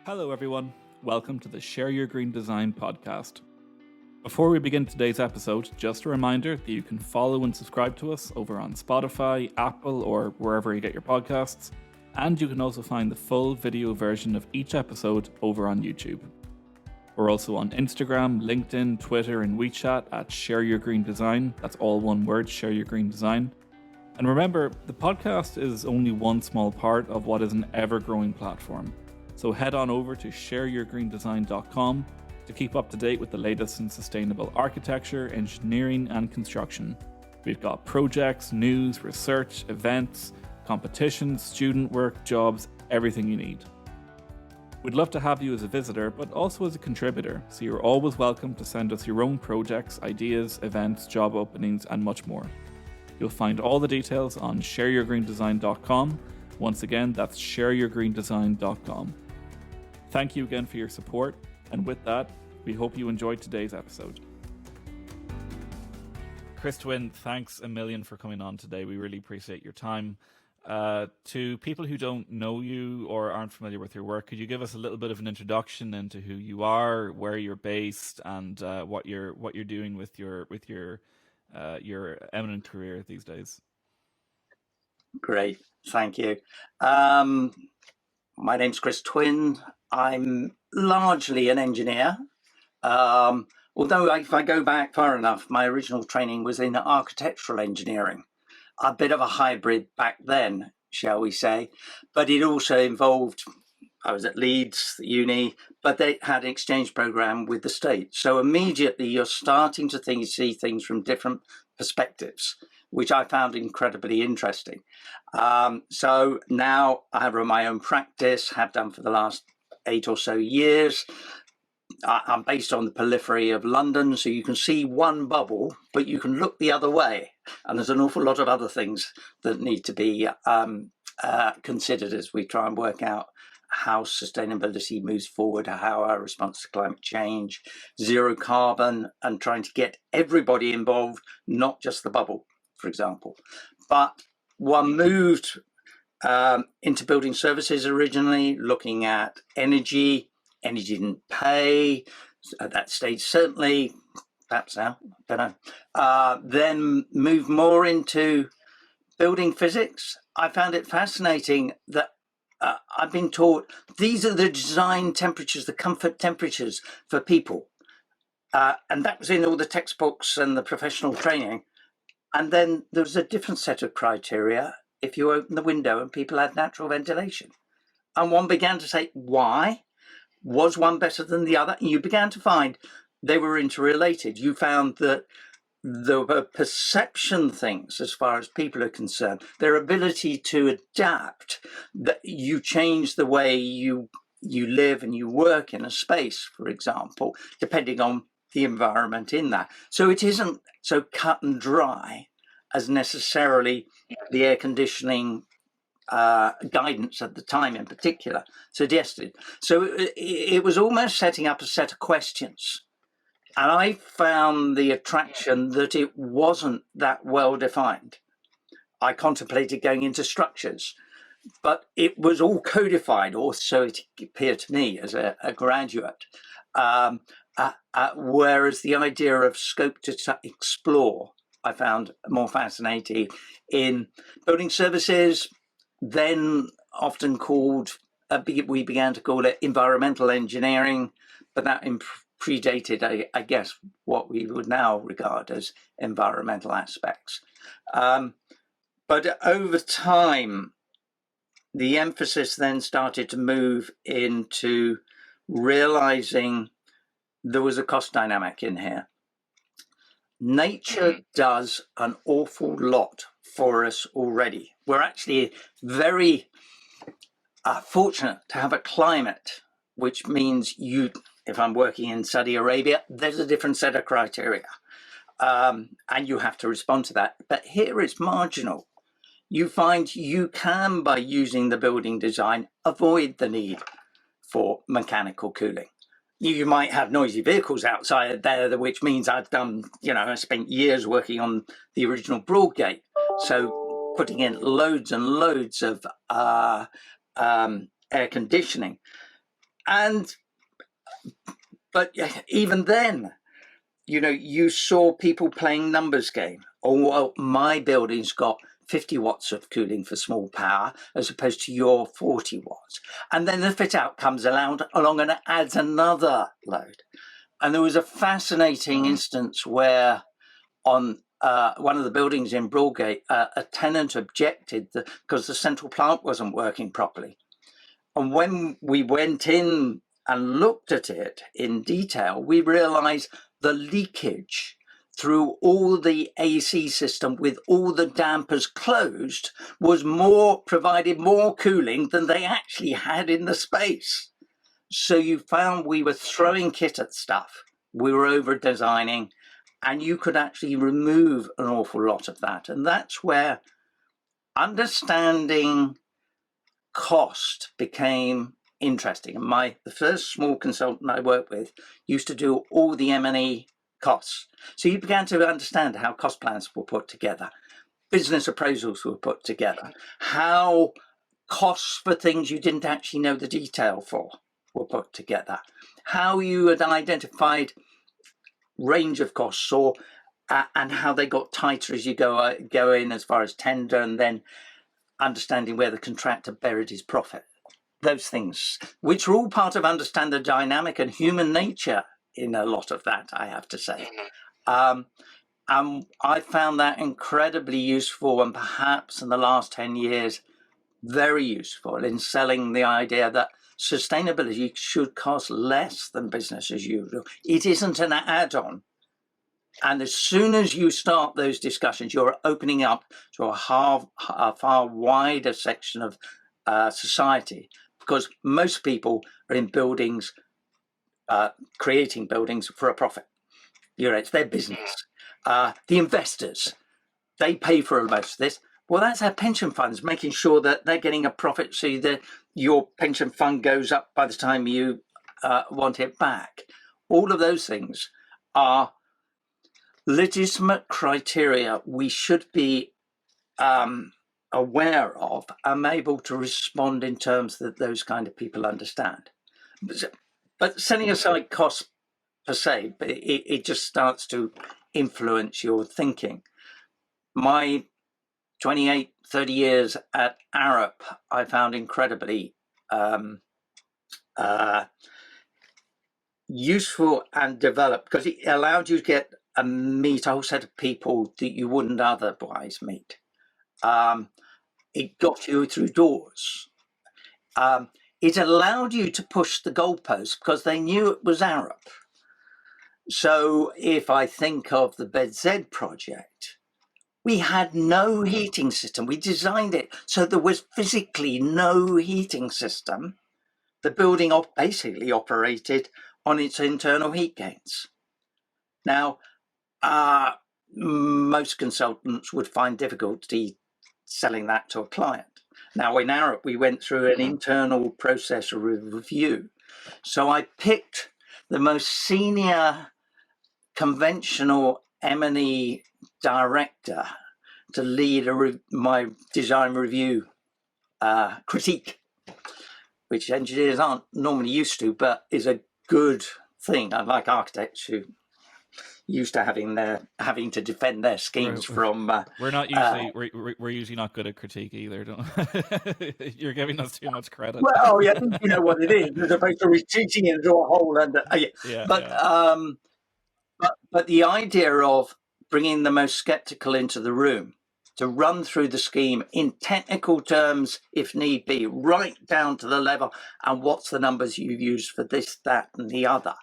Hello everyone, welcome to the Share Your Green Design podcast. Before we begin today's episode, just a reminder that you can follow and subscribe to us over on Spotify, Apple, or wherever you get your podcasts, and you can also find the full video version of each episode over on YouTube. We're also on Instagram, LinkedIn, Twitter, and WeChat at Share Your Green Design. That's all one word, Share Your Green Design. And remember, the podcast is only one small part of what is an ever-growing platform. So head on over to shareyourgreendesign.com to keep up to date with the latest in sustainable architecture, engineering, and construction. We've got projects, news, research, events, competitions, student work, jobs, everything you need. We'd love to have you as a visitor, but also as a contributor, so you're always welcome to send us your own projects, ideas, events, job openings, and much more. You'll find all the details on shareyourgreendesign.com. Once again, that's shareyourgreendesign.com. Thank you again for your support, and with that, we hope you enjoyed today's episode. Chris Twinn, thanks a million for coming on today. We really appreciate your time. To people who don't know you or aren't familiar with your work, could you give us a little bit of an introduction into who you are, where you're based, and what you're doing with your eminent career these days? Great, thank you. My name's Chris Twinn. I'm largely an engineer. Although if I go back far enough, my original training was in architectural engineering. A bit of a hybrid back then, shall we say. But it also involved, I was at Leeds uni, but they had an exchange program with the States. So immediately you're starting to see things from different perspectives, which I found incredibly interesting. So now I run my own practice, have done for the last 8 or so years. I'm based on the periphery of London, so you can see one bubble, but you can look the other way. And there's an awful lot of other things that need to be considered as we try and work out how sustainability moves forward, how our response to climate change, zero carbon, and trying to get everybody involved, not just the bubble, for example. But one moved into building services originally, looking at energy. Energy didn't pay at that stage, certainly, perhaps now, don't know. Then moved more into building physics. I found it fascinating that I've been taught these are the design temperatures, the comfort temperatures for people. And that was in all the textbooks and the professional training. And then there was a different set of criteria if you open the window and people had natural ventilation. And one began to say, why? Was one better than the other? And you began to find they were interrelated. You found that there were perception things as far as people are concerned, their ability to adapt, that you change the way you live and you work in a space, for example, depending on the environment in that. So it isn't so cut and dry as necessarily the air conditioning guidance at the time in particular suggested. So it was almost setting up a set of questions. And I found the attraction that it wasn't that well defined. I contemplated going into structures, but it was all codified, or so it appeared to me as a graduate. Whereas the idea of scope to explore, I found more fascinating in building services, then often called, we began to call it environmental engineering, but that predated, I guess, what we would now regard as environmental aspects. But over time, the emphasis then started to move into realizing there was a cost dynamic in here. Nature does an awful lot for us already. We're actually very fortunate to have a climate, which means if I'm working in Saudi Arabia, there's a different set of criteria. And you have to respond to that. But here it's marginal. You find you can, by using the building design, avoid the need for mechanical cooling. You might have noisy vehicles outside there, which means I spent years working on the original Broadgate. So putting in loads and loads of air conditioning. But even then, you saw people playing numbers game. Oh, well, my building's got 50 watts of cooling for small power as opposed to your 40 watts. And then the fit out comes along and it adds another load. And there was a fascinating instance where on one of the buildings in Broadgate, a tenant objected because the central plant wasn't working properly. And when we went in and looked at it in detail, we realized the leakage through all the AC system with all the dampers closed provided more cooling than they actually had in the space. So you found we were throwing kit at stuff, we were over designing, and you could actually remove an awful lot of that. And that's where understanding cost became interesting. And the first small consultant I worked with used to do all the M&E costs. So you began to understand how cost plans were put together, business appraisals were put together, how costs for things you didn't actually know the detail for were put together, how you had identified range of costs and how they got tighter as you go in as far as tender, and then understanding where the contractor buried his profit. Those things, which are all part of understand the dynamic and human nature in a lot of that, I have to say. I found that incredibly useful, and perhaps in the last 10 years, very useful in selling the idea that sustainability should cost less than business as usual. It isn't an add-on. And as soon as you start those discussions, you're opening up to a far wider section of society, because most people are in buildings, creating buildings for a profit. It's their business. The investors, they pay for most of this. Well, that's our pension funds, making sure that they're getting a profit so that your pension fund goes up by the time you want it back. All of those things are legitimate criteria we should be aware of and able to respond in terms that those kind of people understand. But setting aside costs per se, it just starts to influence your thinking. My 28, 30 years at Arup, I found incredibly useful and developed, because it allowed you to meet a whole set of people that you wouldn't otherwise meet. It got you through doors. It allowed you to push the goalposts because they knew it was Arup. So if I think of the BedZ project, we had no heating system. We designed it so there was physically no heating system. The building basically operated on its internal heat gains. Now, most consultants would find difficulty selling that to a client. Now, in Arup, we went through an internal process of review. So I picked the most senior conventional M&E director to lead my design review critique, which engineers aren't normally used to, but is a good thing. Unlike architects who used to having to defend their schemes from. We're not usually we're usually not good at critique either. Don't you're giving us too much credit. Well, yeah, you know what it is, as opposed to retreating into a hole. But the idea of bringing the most skeptical into the room to run through the scheme in technical terms, if need be, right down to the level, and what's the numbers you've used for this, that, and the other.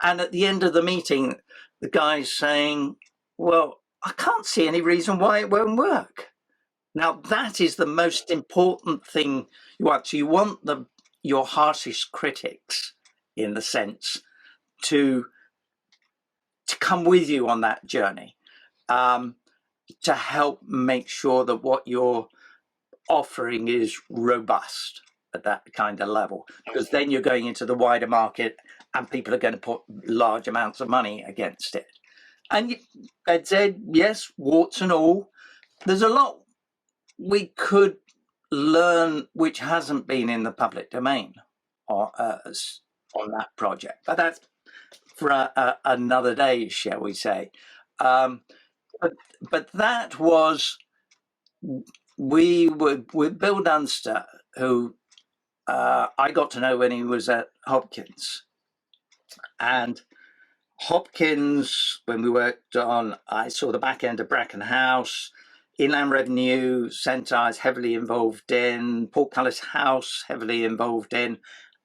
And at the end of the meeting, the guy's saying, well, I can't see any reason why it won't work. Now, that is the most important thing you want. So you want your harshest critics, in the sense, to come with you on that journey, to help make sure that what you're offering is robust at that kind of level, because then you're going into the wider market and people are going to put large amounts of money against it. And I'd said, yes, warts and all, there's a lot we could learn which hasn't been in the public domain on that project. But that's for another day, shall we say. But that was, we were with Bill Dunster, who I got to know when he was at Hopkins. And Hopkins, when we worked on, I saw the back end of Bracken House, Inland Revenue Centre I was heavily involved in, Portcullis House heavily involved in,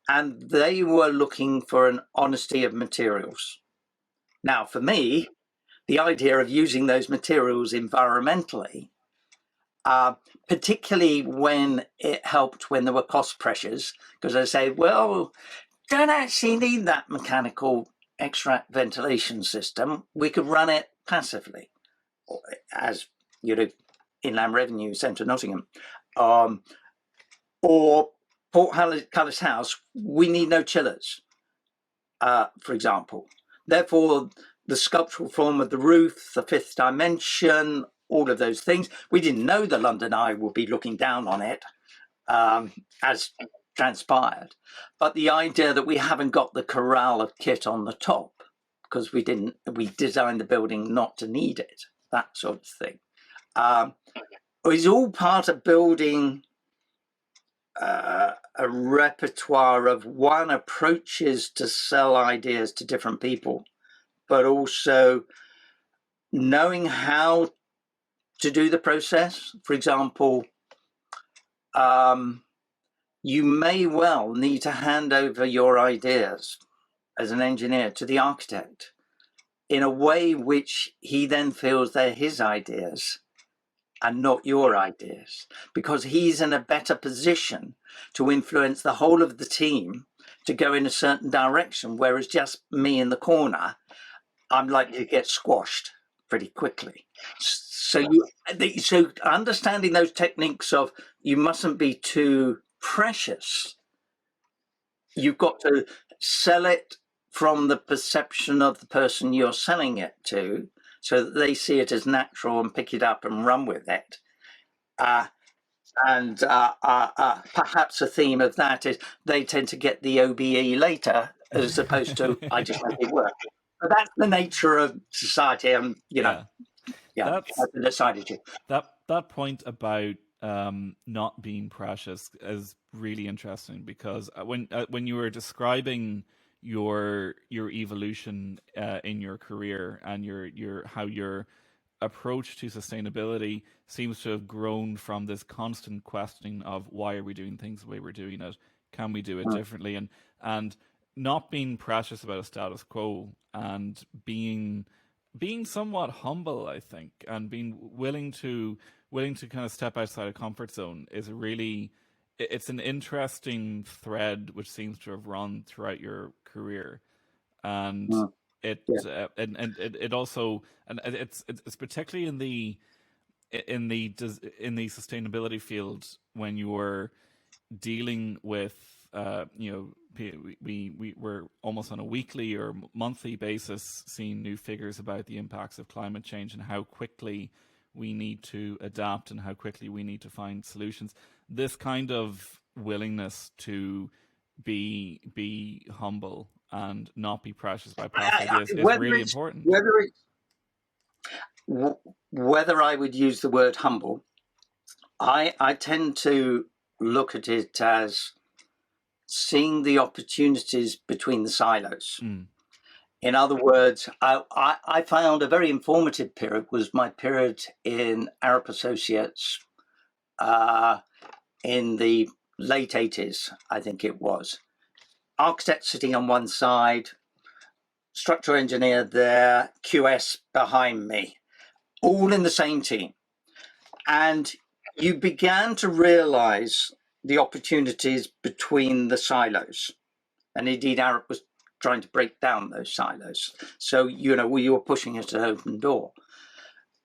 and they were looking for an honesty of materials. Now, for me, the idea of using those materials environmentally, particularly when it helped when there were cost pressures, because I say, well, don't actually need that mechanical extract ventilation system. We could run it passively, as you know, Inland Revenue Centre Nottingham, or Portcullis House. We need no chillers, for example. Therefore, the sculptural form of the roof, the fifth dimension, all of those things. We didn't know the London Eye would be looking down on it, as transpired. But the idea that we haven't got the corral of kit on the top because we designed the building not to need it, that sort of thing, is all part of building a repertoire of approaches to sell ideas to different people, but also knowing how to do the process. For example, you may well need to hand over your ideas as an engineer to the architect in a way which he then feels they're his ideas and not your ideas, because he's in a better position to influence the whole of the team to go in a certain direction, whereas just me in the corner, I'm likely to get squashed pretty quickly. So understanding those techniques of you mustn't be too precious. You've got to sell it from the perception of the person you're selling it to, so that they see it as natural and pick it up and run with it. And perhaps a theme of that is they tend to get the OBE later, as opposed to I just make it work. But that's the nature of society, and that's decided to. That point about not being precious is really interesting, because when you were describing your evolution in your career and how your approach to sustainability seems to have grown from this constant questioning of why are we doing things the way we're doing it, can we do it differently, and not being precious about a status quo, and being somewhat humble, I think, and being willing to kind of step outside a comfort zone is it's an interesting thread which seems to have run throughout your career, and it also, and it's particularly in the sustainability field, when you're dealing with we were almost on a weekly or monthly basis seeing new figures about the impacts of climate change and how quickly we need to adapt and how quickly we need to find solutions. This kind of willingness to be humble and not be precious by past ideas is really important. Whether I would use the word humble, I tend to look at it as seeing the opportunities between the silos. In other words, I found a very informative period was my period in Arup Associates in the late 80s, I think it was. Architect sitting on one side, structural engineer there, QS behind me, all in the same team. And you began to realize the opportunities between the silos. And indeed, Arup was trying to break down those silos. So, we were pushing it to an open door.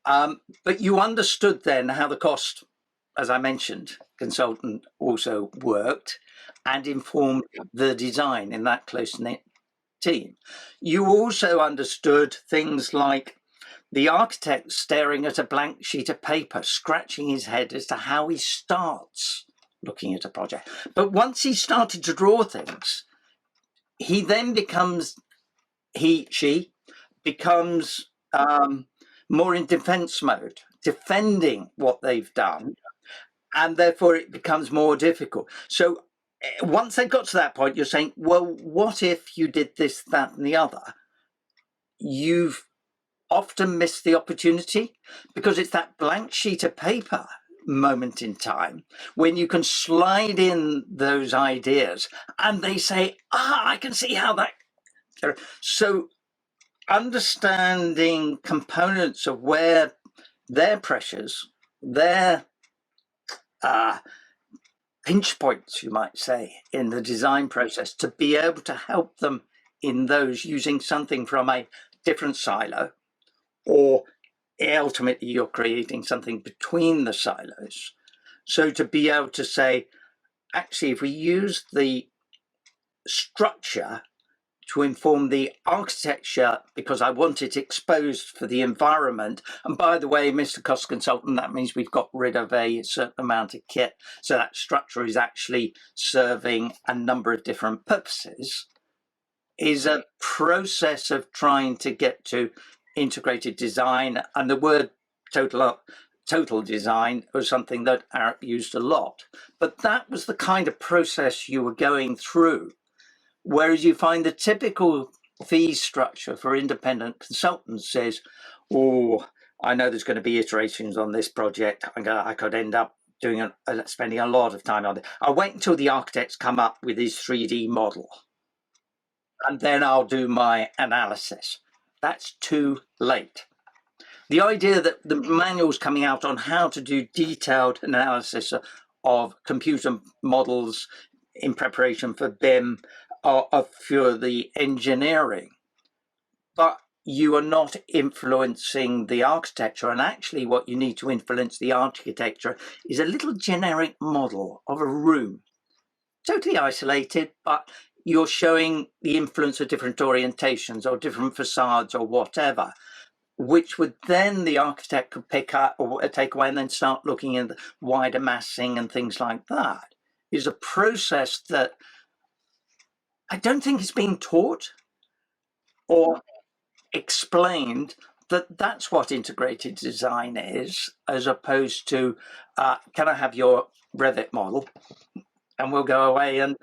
But you understood then how the cost, as I mentioned, consultant also worked and informed the design in that close-knit team. You also understood things like the architect staring at a blank sheet of paper, scratching his head as to how he starts looking at a project. But once he started to draw things, he then becomes, she becomes more in defense mode, defending what they've done, and therefore it becomes more difficult. So once they got to that point, you're saying, well, what if you did this, that, and the other? You've often missed the opportunity, because it's that blank sheet of paper moment in time when you can slide in those ideas and they say, I can see how that. So understanding components of where their pressures, their pinch points, you might say, in the design process, to be able to help them in those using something from a different silo, or ultimately you're creating something between the silos. So to be able to say, actually, if we use the structure to inform the architecture, because I want it exposed for the environment. And by the way, Mr. Cost Consultant, that means we've got rid of a certain amount of kit. So that structure is actually serving a number of different purposes, is a process of trying to get to integrated design. And the word total design was something that Arup used a lot. But that was the kind of process you were going through. Whereas you find the typical fee structure for independent consultants says, oh, I know there's going to be iterations on this project. I could end up spending a lot of time on it. I'll wait until the architects come up with his 3D model, and then I'll do my analysis. That's too late. The idea that the manual's coming out on how to do detailed analysis of computer models in preparation for BIM for the engineering, but you are not influencing the architecture. And actually what you need to influence the architecture is a little generic model of a room, totally isolated, but you're showing the influence of different orientations or different facades or whatever, which would then the architect could pick up or take away and then start looking at the wider massing and things like that. Is a process that I don't think it's being taught or explained, that that's what integrated design is, as opposed to, can I have your Revit model? And we'll go away and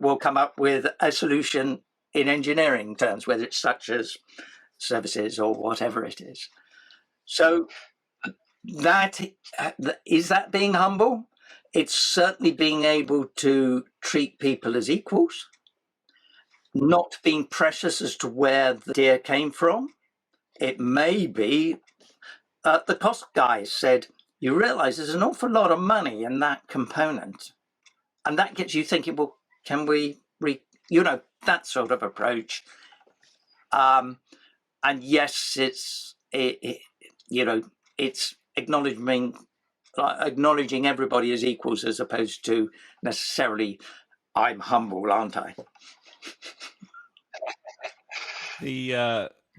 we'll come up with a solution in engineering terms, whether it's structures, services, or whatever it is. So that is that being humble? It's certainly being able to treat people as equals, not being precious as to where the idea came from. It may be the cost guys said, you realize there's an awful lot of money in that component. And that gets you thinking, well, can we, that sort of approach. And yes, it's acknowledging everybody as equals, as opposed to necessarily, I'm humble, aren't I?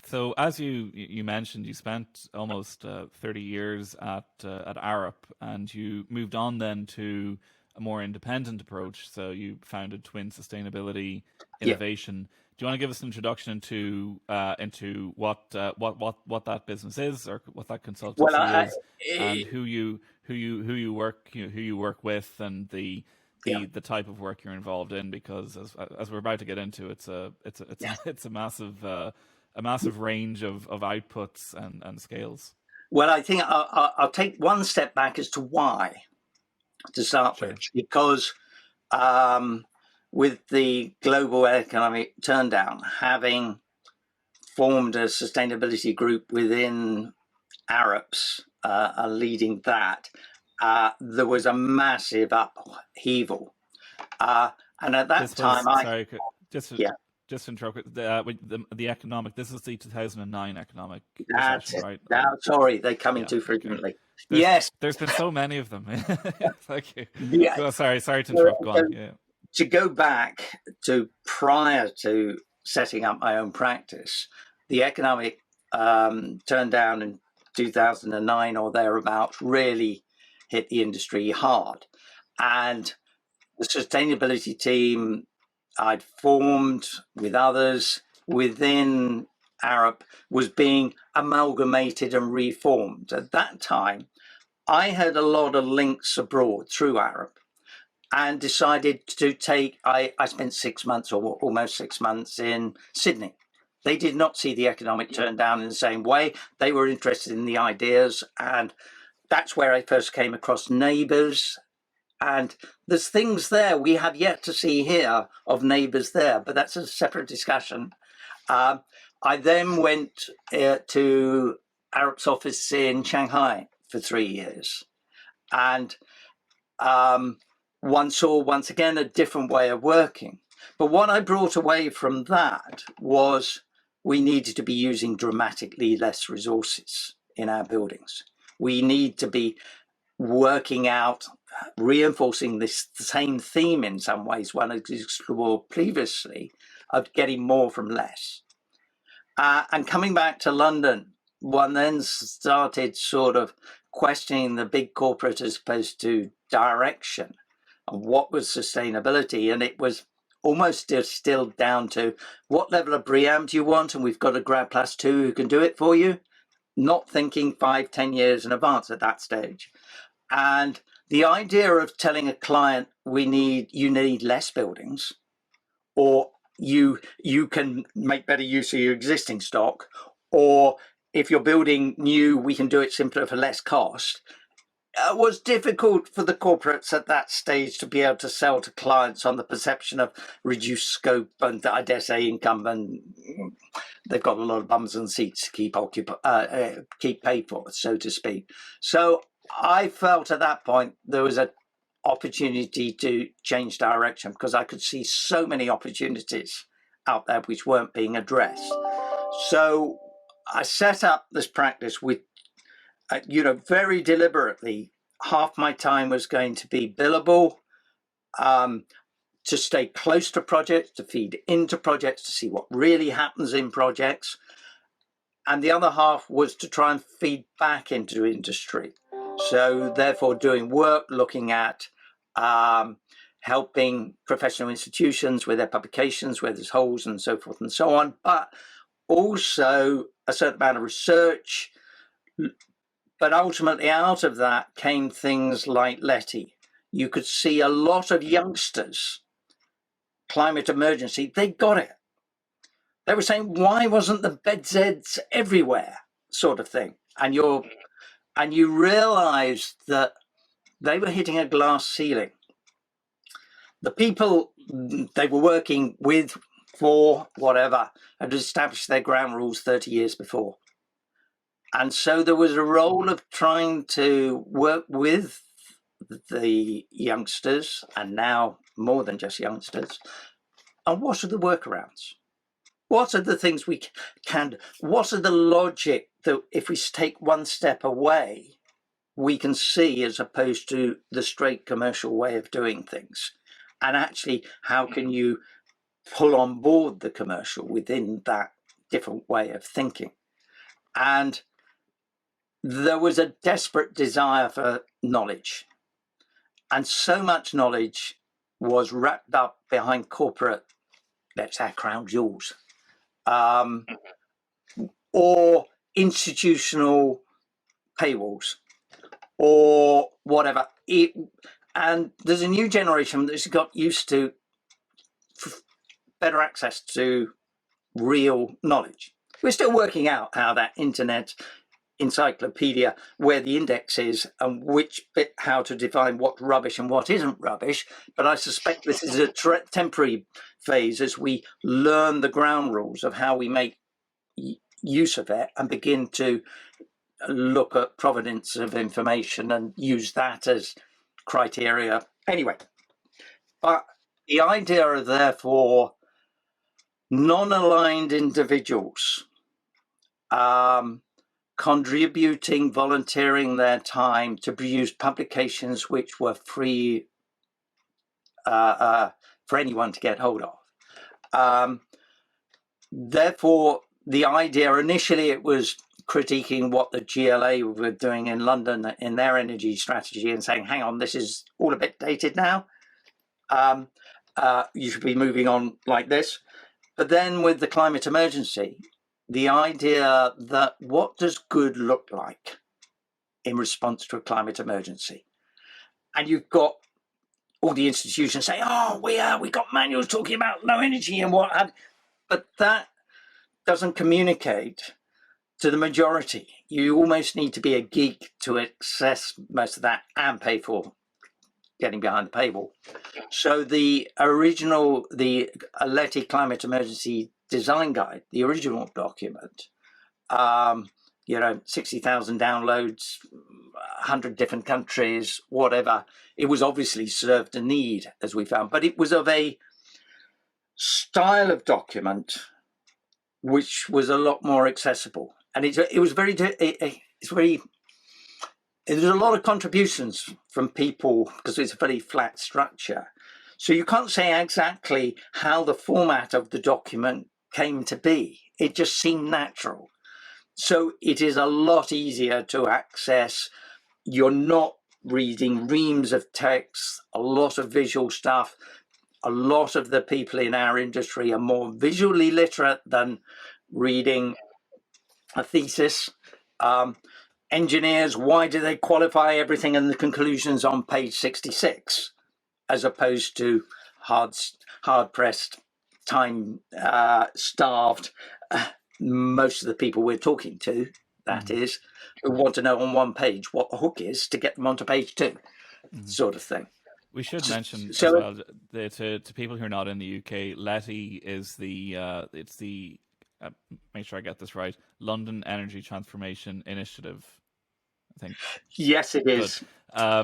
So as you mentioned, you spent almost 30 years at Arup, and you moved on then to a more independent approach. So you founded Twinn Sustainability Innovation. Yeah. Do you want to give us an introduction into what that business is, or what that consultancy is, and who you work with, and the type of work you're involved in? Because as we're about to get into, it's a massive range of outputs and scales. Well, I think I'll take one step back as to why, to start with, because with the global economic turndown, having formed a sustainability group within Arup's, leading that, there was a massive upheaval. And at that time, just to interrupt, the economic, this is the 2009 economic recession, right? Sorry, they come in too frequently. There's been so many of them. Thank you. Yeah. So, sorry to interrupt. Go on. Yeah. To go back to prior to setting up my own practice, the economic turndown in 2009 or thereabouts really hit the industry hard. And the sustainability team I'd formed with others within Arup was being amalgamated and reformed. At that time, I had a lot of links abroad through Arup and decided to take, I spent 6 months or almost 6 months in Sydney. They did not see the economic turn down in the same way. They were interested in the ideas, and that's where I first came across Neighbours. And there's things there we have yet to see here of Neighbours there, but that's a separate discussion. I then went to Arup's office in Shanghai for 3 years. And one saw once again a different way of working. But what I brought away from that was we needed to be using dramatically less resources in our buildings. We need to be working out, reinforcing this same theme in some ways one has explored previously of getting more from less. And coming back to London, one then started sort of questioning the big corporate as opposed to direction and what was sustainability. And it was almost distilled down to what level of BREEAM do you want? And we've got a grad plus 2 who can do it for you. Not thinking 5-10 years in advance at that stage. And the idea of telling a client you need less buildings, or you can make better use of your existing stock, or if you're building new, we can do it simpler for less cost, was difficult for the corporates at that stage to be able to sell to clients on the perception of reduced scope and, I dare say, income, and they've got a lot of bums and seats to keep paid for, so to speak. So I felt at that point there was an opportunity to change direction because I could see so many opportunities out there which weren't being addressed. So I set up this practice with, very deliberately. Half my time was going to be billable, to stay close to projects, to feed into projects, to see what really happens in projects. And the other half was to try and feed back into industry. So therefore doing work, looking at helping professional institutions with their publications, where there's holes and so forth and so on, but also a certain amount of research. But ultimately out of that came things like LETI. You could see a lot of youngsters, climate emergency, they got it. They were saying, why wasn't the BZs everywhere, sort of thing? And you realize that they were hitting a glass ceiling. The people they were working with, for whatever, had established their ground rules 30 years before. And so there was a role of trying to work with the youngsters, and now more than just youngsters, and what are the workarounds? What are the things we can do? What are the logic that if we take one step away, we can see, as opposed to the straight commercial way of doing things? And actually, how can you pull on board the commercial within that different way of thinking? And there was a desperate desire for knowledge. And so much knowledge was wrapped up behind corporate, let's say, crown jewels, or institutional paywalls, or whatever. And there's a new generation that's got used to better access to real knowledge. We're still working out how that internet encyclopedia, where the index is and which bit, how to define what's rubbish and what isn't rubbish. But I suspect this is a temporary phase as we learn the ground rules of how we make use of it and begin to look at provenance of information and use that as criteria. Anyway, but the idea of, therefore, non-aligned individuals contributing, volunteering their time to produce publications which were free for anyone to get hold of. Therefore, the idea initially, it was critiquing what the GLA were doing in London in their energy strategy and saying, hang on, this is all a bit dated now. you should be moving on like this. But then with the climate emergency, the idea that what does good look like in response to a climate emergency? And you've got all the institutions say, oh, we got manuals talking about low energy and what have, but that doesn't communicate to the majority. You almost need to be a geek to access most of that and pay for getting behind the paywall. So the original, the LETI Climate Emergency Design Guide, the original document, 60,000 downloads, 100 different countries, whatever. It was obviously served a need, as we found, but it was of a style of document which was a lot more accessible. And it was very, there's a lot of contributions from people because it's a very flat structure. So you can't say exactly how the format of the document came to be. It just seemed natural. So it is a lot easier to access. You're not reading reams of text, a lot of visual stuff. A lot of the people in our industry are more visually literate than reading a thesis. Engineers, why do they qualify everything and the conclusions on page 66, as opposed to hard-pressed, time-starved, most of the people we're talking to, that is, who want to know on one page what the hook is to get them onto page 2, sort of thing. We should mention as well to people who are not in the UK, LETI is it's the make sure I get this right, London Energy Transformation Initiative, I think. Yes, it is. They're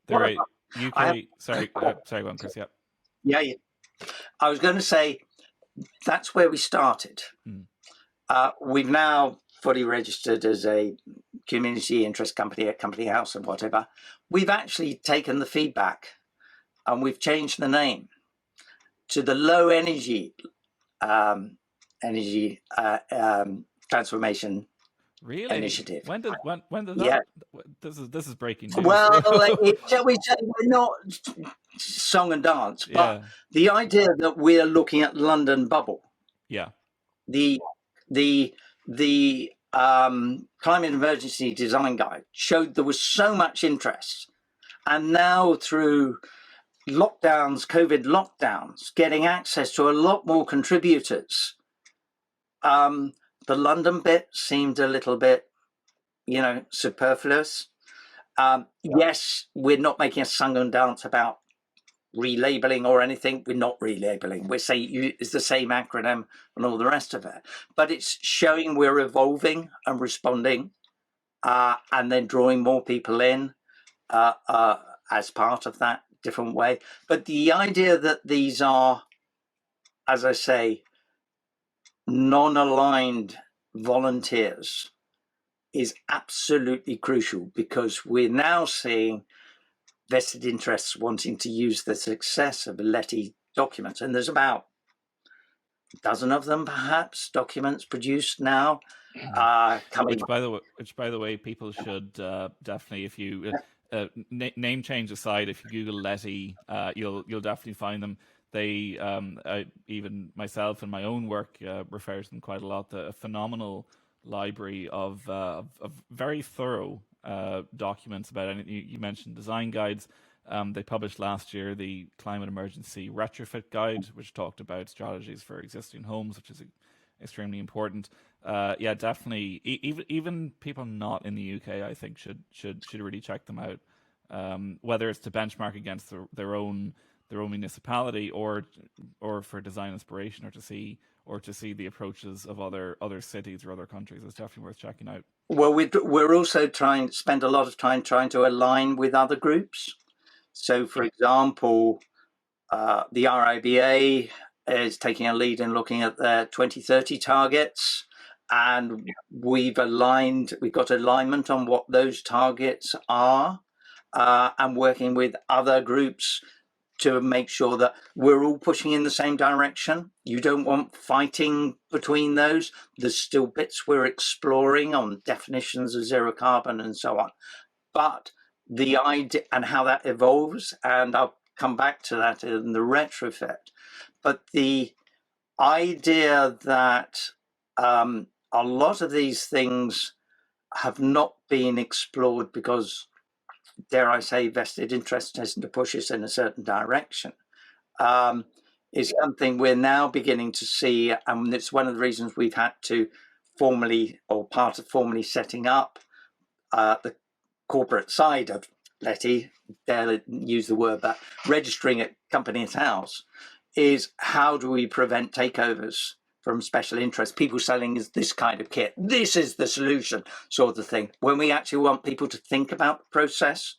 a UK. Sorry, go on, Chris. Yeah. Yeah. I was going to say that's where we started. We've now fully registered as a community interest company at Company House and whatever. We've actually taken the feedback and we've changed the name to the Low Energy Transformation Initiative. When did that? Yeah. This is breaking news. Well, we're not song and dance, but the idea that we're looking at London bubble. Yeah. The Climate Emergency Design Guide showed there was so much interest, and now through COVID lockdowns, getting access to a lot more contributors. The London bit seemed a little bit, superfluous. Yes, we're not making a song and dance about relabeling or anything. We're not relabeling. We're saying it's the same acronym and all the rest of it. But it's showing we're evolving and responding, and then drawing more people in as part of that different way. But the idea that these are, as I say, non-aligned volunteers is absolutely crucial, because we're now seeing vested interests wanting to use the success of LETI documents. And there's about a dozen of them, perhaps, documents produced now. Which, by the way, people should definitely, if you name change aside, if you Google LETI, you'll definitely find them. They even myself and my own work refers to them quite a lot. A phenomenal library of very thorough documents about anything. You mentioned design guides. They published last year the Climate Emergency Retrofit Guide, which talked about strategies for existing homes, which is extremely important. Yeah, definitely. Even people not in the UK, I think, should really check them out. Whether it's to benchmark against their own municipality, or for design inspiration, or to see the approaches of other cities or other countries. It's definitely worth checking out. Well, we're also spend a lot of time trying to align with other groups. So, for example, the RIBA is taking a lead in looking at their 2030 targets, and we've got alignment on what those targets are, and working with other groups to make sure that we're all pushing in the same direction. You don't want fighting between those. There's still bits we're exploring on definitions of zero carbon and so on. But the idea and how that evolves, and I'll come back to that in the retrofit. But the idea that a lot of these things have not been explored because, dare I say, vested interest tends to push us in a certain direction, is something we're now beginning to see. And it's one of the reasons we've had to formally setting up the corporate side of LETI, dare use the word, but registering a company's house, is how do we prevent takeovers from special interests, people selling this kind of kit, this is the solution sort of thing, when we actually want people to think about the process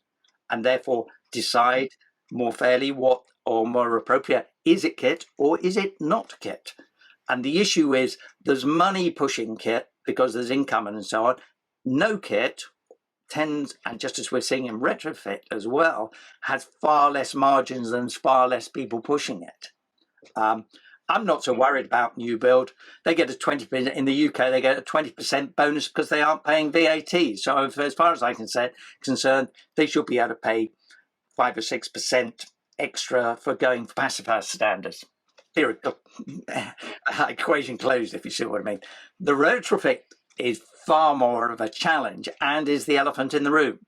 and therefore decide more fairly what, or more appropriate, is it kit or is it not kit? And the issue is there's money pushing kit because there's income and so on. No kit tends, and just as we're seeing in retrofit as well, has far less margins and far less people pushing it. I'm not so worried about new build. They get a 20% in the UK. They get a 20% bonus because they aren't paying VAT. So, as far as I'm concerned, they should be able to pay 5 or 6% extra for going for passive house standards. Here, equation closed, if you see what I mean. The retrofit is far more of a challenge and is the elephant in the room.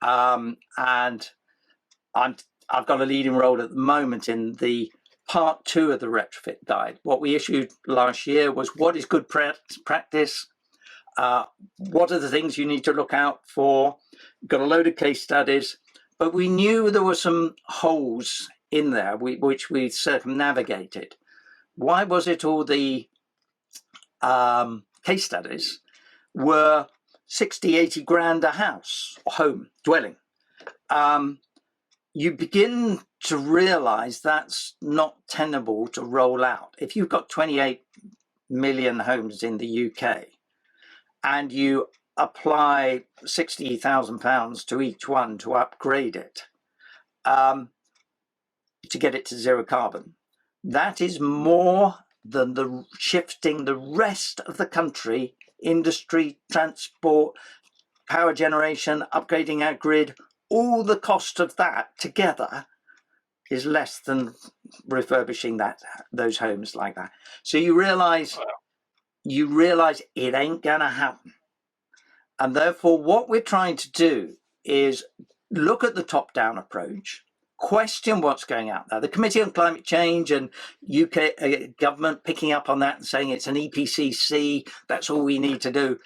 And I've got a leading role at the moment in the part 2 of the retrofit guide. What we issued last year was what is good practice, what are the things you need to look out for. Got a load of case studies, but we knew there were some holes in there which we circumnavigated. Why was it all the case studies were 60, 80 grand a house, or home, dwelling? You begin to realize that's not tenable to roll out. If you've got 28 million homes in the UK and you apply £60,000 to each one to upgrade it, to get it to zero carbon, that is more than the shifting the rest of the country, industry, transport, power generation, upgrading our grid. All the cost of that together is less than refurbishing those homes like that. So you realize it ain't gonna happen. And therefore what we're trying to do is look at the top-down approach, question what's going out there. The Committee on Climate Change and UK government picking up on that and saying it's an EPCC, that's all we need to do.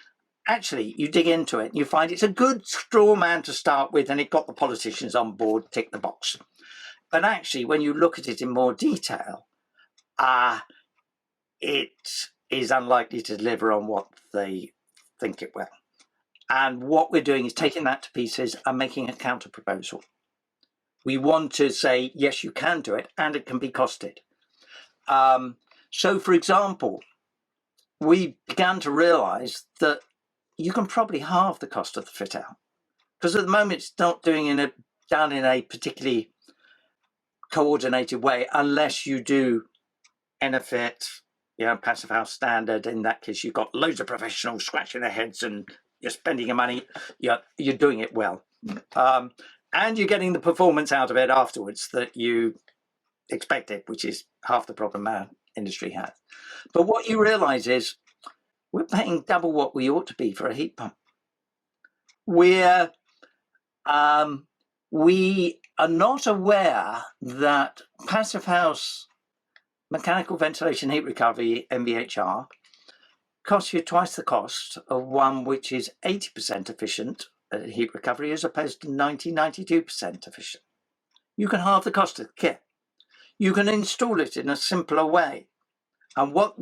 Actually, you dig into it and you find it's a good straw man to start with, and it got the politicians on board, tick the box. But actually, when you look at it in more detail, it is unlikely to deliver on what they think it will. And what we're doing is taking that to pieces and making a counter proposal. We want to say, yes, you can do it, and it can be costed. So, for example, we began to realize that you can probably halve the cost of the fit out, because at the moment it's not done in a particularly coordinated way, unless you do NFIT, passive house standard. In that case, you've got loads of professionals scratching their heads and you're spending your money. You're doing it well, and you're getting the performance out of it afterwards that you expected, which is half the problem our industry has. But what you realize is we're paying double what we ought to be for a heat pump. We are not aware that passive house mechanical ventilation heat recovery, MVHR, costs you twice the cost of one which is 80% efficient at heat recovery as opposed to 92% efficient. You can halve the cost of the kit. You can install it in a simpler way. And what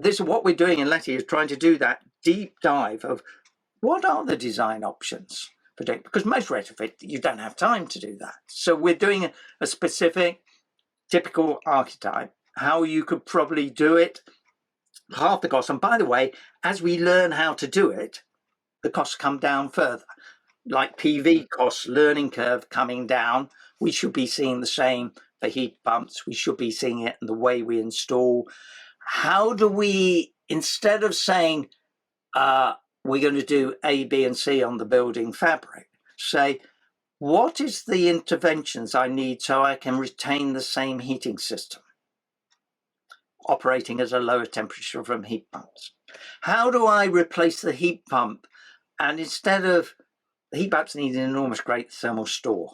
we're doing in LETI is trying to do that deep dive of what are the design options for doing, because most retrofit, you don't have time to do that. So we're doing a specific, typical archetype, how you could probably do it, half the cost. And by the way, as we learn how to do it, the costs come down further. Like PV costs, learning curve coming down, we should be seeing the same for heat pumps. We should be seeing it in the way we install. How do we, instead of saying we're going to do A, B, and C on the building fabric, say what is the interventions I need so I can retain the same heating system operating at a lower temperature from heat pumps? How do I replace the heat pump? And instead of the heat pumps need an enormous great thermal store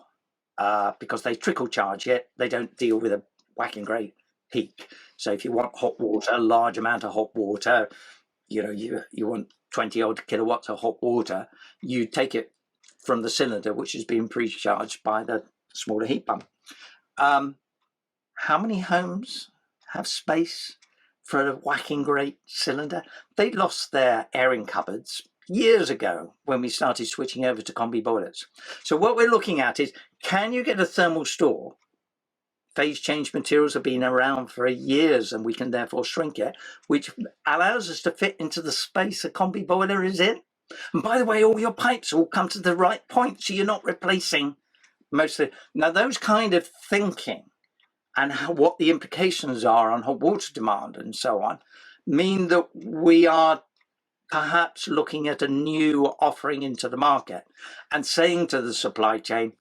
because they trickle charge it, they don't deal with a whacking great peak. So if you want hot water, a large amount of hot water, you want 20 odd kilowatts of hot water, you take it from the cylinder, which has been pre-charged by the smaller heat pump. How many homes have space for a whacking great cylinder? They lost their airing cupboards years ago when we started switching over to combi boilers. So what we're looking at is, can you get a thermal store? Phase change materials have been around for years and we can therefore shrink it, which allows us to fit into the space a combi boiler is in. And by the way, all your pipes all come to the right point, so you're not replacing most of it. Now, those kind of thinking and what the implications are on hot water demand and so on mean that we are perhaps looking at a new offering into the market and saying to the supply chain,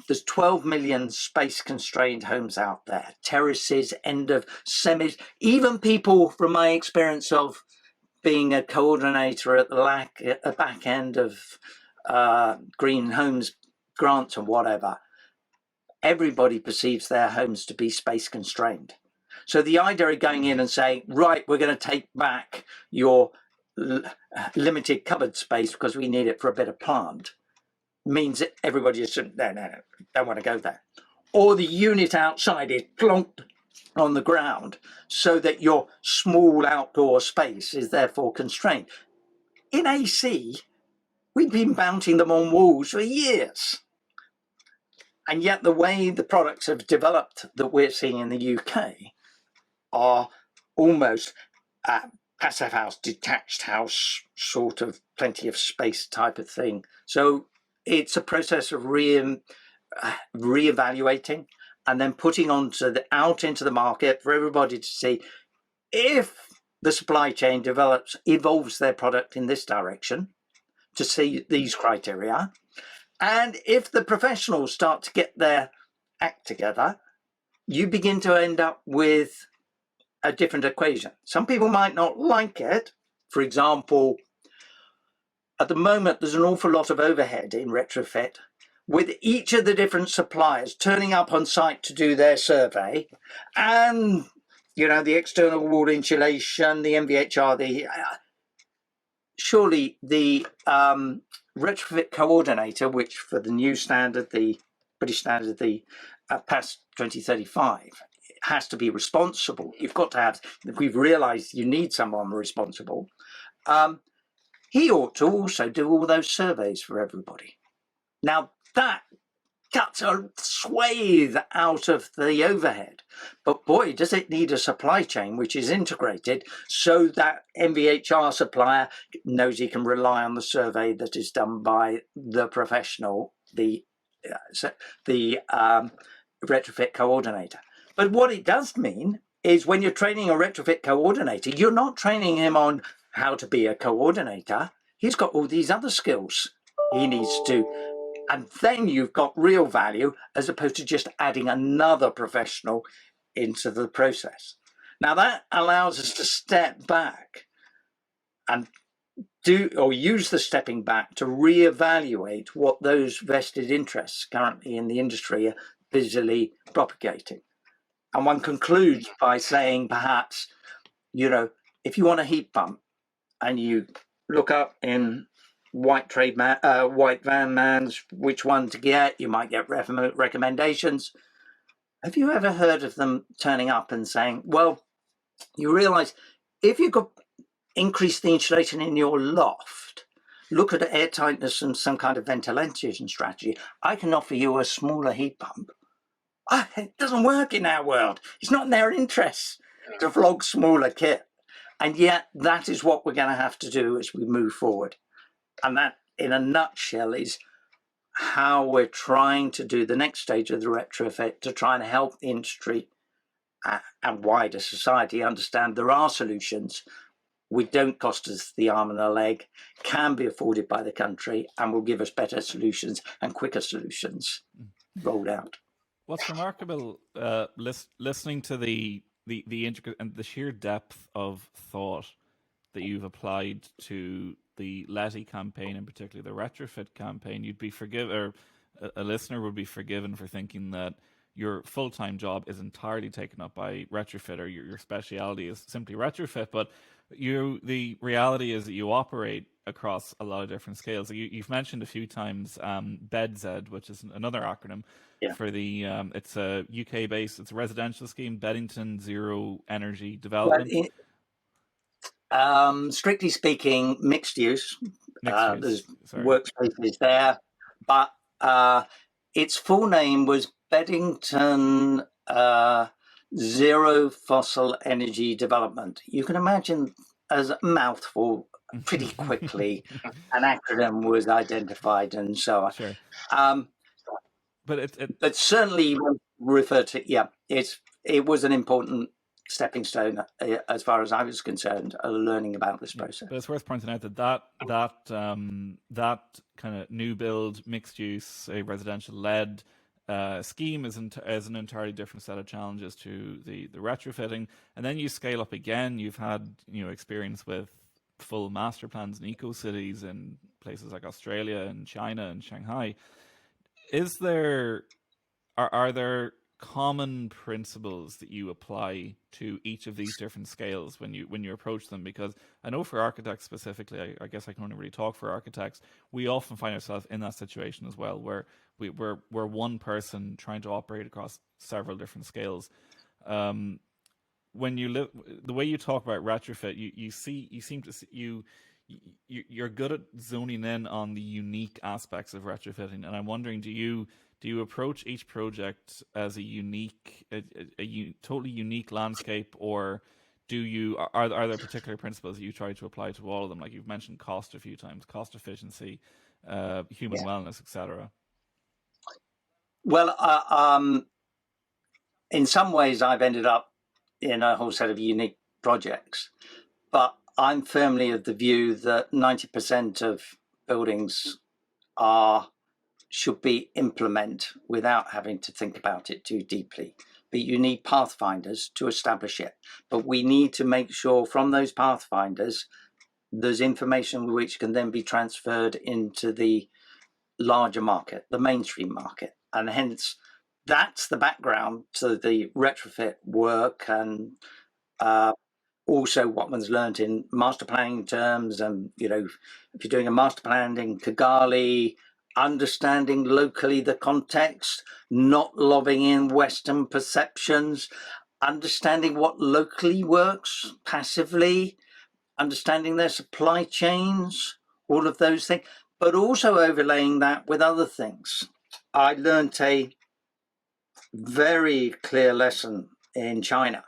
there's 12 million space-constrained homes out there, terraces, end of semis, even people from my experience of being a coordinator at the back end of green homes grants and whatever, everybody perceives their homes to be space-constrained. So the idea of going in and saying, right, we're going to take back your limited cupboard space because we need it for a bit of plant, means that everybody just no, don't want to go there. Or the unit outside is plonked on the ground so that your small outdoor space is therefore constrained. In AC, we've been mounting them on walls for years. And yet the way the products have developed that we're seeing in the UK are almost passive house, detached house, sort of plenty of space type of thing. So it's a process of re-evaluating and then putting out into the market for everybody to see if the supply chain evolves their product in this direction to see these criteria. And if the professionals start to get their act together, you begin to end up with a different equation. Some people might not like it. For example, at the moment, there's an awful lot of overhead in retrofit, with each of the different suppliers turning up on site to do their survey, and the external wall insulation, the MVHR, surely the retrofit coordinator, which for the new standard, the British standard, the past 2035, has to be responsible. You've got to have, we've realized you need someone responsible. He ought to also do all those surveys for everybody. Now that cuts a swathe out of the overhead, but boy, does it need a supply chain which is integrated so that MVHR supplier knows he can rely on the survey that is done by the professional, the retrofit coordinator. But what it does mean is when you're training a retrofit coordinator, you're not training him on how to be a coordinator. He's got all these other skills he needs to. And then you've got real value as opposed to just adding another professional into the process. Now that allows us to step back and use the stepping back to reevaluate what those vested interests currently in the industry are busily propagating. And one concludes by saying, perhaps, if you want a heat pump and you look up in white van mans which one to get, you might get recommendations. Have you ever heard of them turning up and saying, well, you realize if you could increase the insulation in your loft, look at air tightness and some kind of ventilation strategy, I can offer you a smaller heat pump. It doesn't work in our world. It's not in their interests to flog smaller kit. And yet that is what we're going to have to do as we move forward. And that, in a nutshell, is how we're trying to do the next stage of the retrofit to try and help the industry and wider society understand there are solutions don't cost us the arm and a leg, can be afforded by the country, and will give us better solutions and quicker solutions rolled out. What's remarkable, listening to the intricate and the sheer depth of thought that you've applied to the LETI campaign, in particular the retrofit campaign, you'd be forgiven, or a listener would be forgiven for thinking that your full-time job is entirely taken up by retrofit, or your speciality is simply retrofit. But the reality is that you operate across a lot of different scales. You've mentioned a few times BEDZ, which is another acronym for the it's a UK based, it's a residential scheme, Beddington Zero Energy Development. Strictly speaking, mixed use. There's workspaces there, but its full name was Beddington Zero Fossil Energy Development. You can imagine, as a mouthful, pretty quickly an acronym was identified and so on. Sure. But certainly refer to, it was an important stepping stone as far as I was concerned, learning about this process. But it's worth pointing out that kind of new build, mixed use, a residential led scheme is an entirely different set of challenges to the retrofitting. And then you scale up again. You've had experience with full master plans and eco cities in places like Australia and China and Shanghai. Are there common principles that you apply to each of these different scales when you approach them? Because I know for architects specifically, I guess I can only really talk for architects, we often find ourselves in that situation as well, where we're one person trying to operate across several different scales. When the way you talk about retrofit, you're good at zoning in on the unique aspects of retrofitting, and I'm wondering, do you approach each project as a unique, a totally unique landscape, or are there particular principles that you try to apply to all of them? Like you've mentioned cost a few times, cost efficiency, human wellness, etc. Well, in some ways, I've ended up in a whole set of unique projects, but I'm firmly of the view that 90% of buildings should be implement without having to think about it too deeply. But you need pathfinders to establish it. But we need to make sure from those pathfinders, there's information which can then be transferred into the larger market, the mainstream market. And hence, that's the background to the retrofit work, and also what one's learned in master planning terms. And, if you're doing a master plan in Kigali, understanding locally the context, not lobbing in Western perceptions, understanding what locally works passively, understanding their supply chains, all of those things, but also overlaying that with other things. I learned a very clear lesson in China,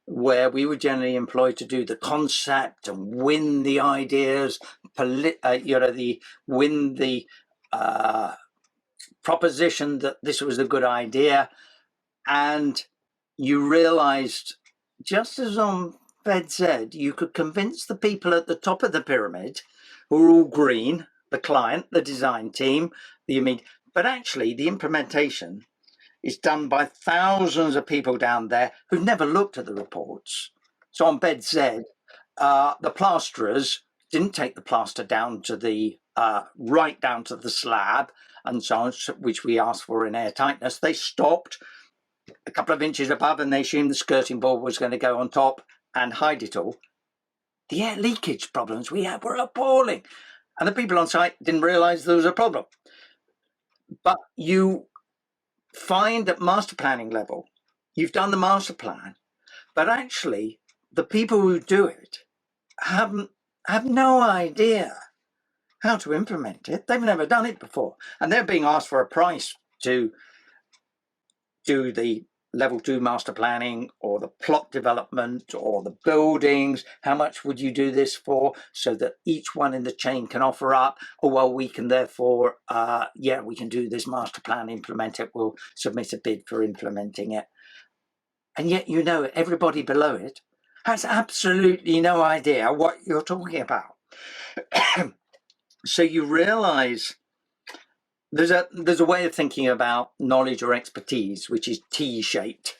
where we were generally employed to do the concept and win the ideas, win the proposition that this was a good idea. And you realized, just as on BEDZ, you could convince the people at the top of the pyramid, who are all green, the client, the design team, but actually the implementation is done by thousands of people down there who've never looked at the reports. So on BEDZ, the plasterers didn't take the plaster down to the right down to the slab and so on, which we asked for in airtightness. They stopped a couple of inches above and they assumed the skirting board was going to go on top and hide it all. The air leakage problems we had were appalling, and the people on site didn't realize there was a problem. But you find at master planning level, you've done the master plan, but actually the people who do it have no idea how to implement it. They've never done it before, and they're being asked for a price to do the level 2 master planning or the plot development or the buildings. How much would you do this for? So that each one in the chain can offer up, we can therefore, we can do this master plan, implement it, we'll submit a bid for implementing it. And yet, everybody below it has absolutely no idea what you're talking about. So you realize there's a way of thinking about knowledge or expertise, which is T-shaped.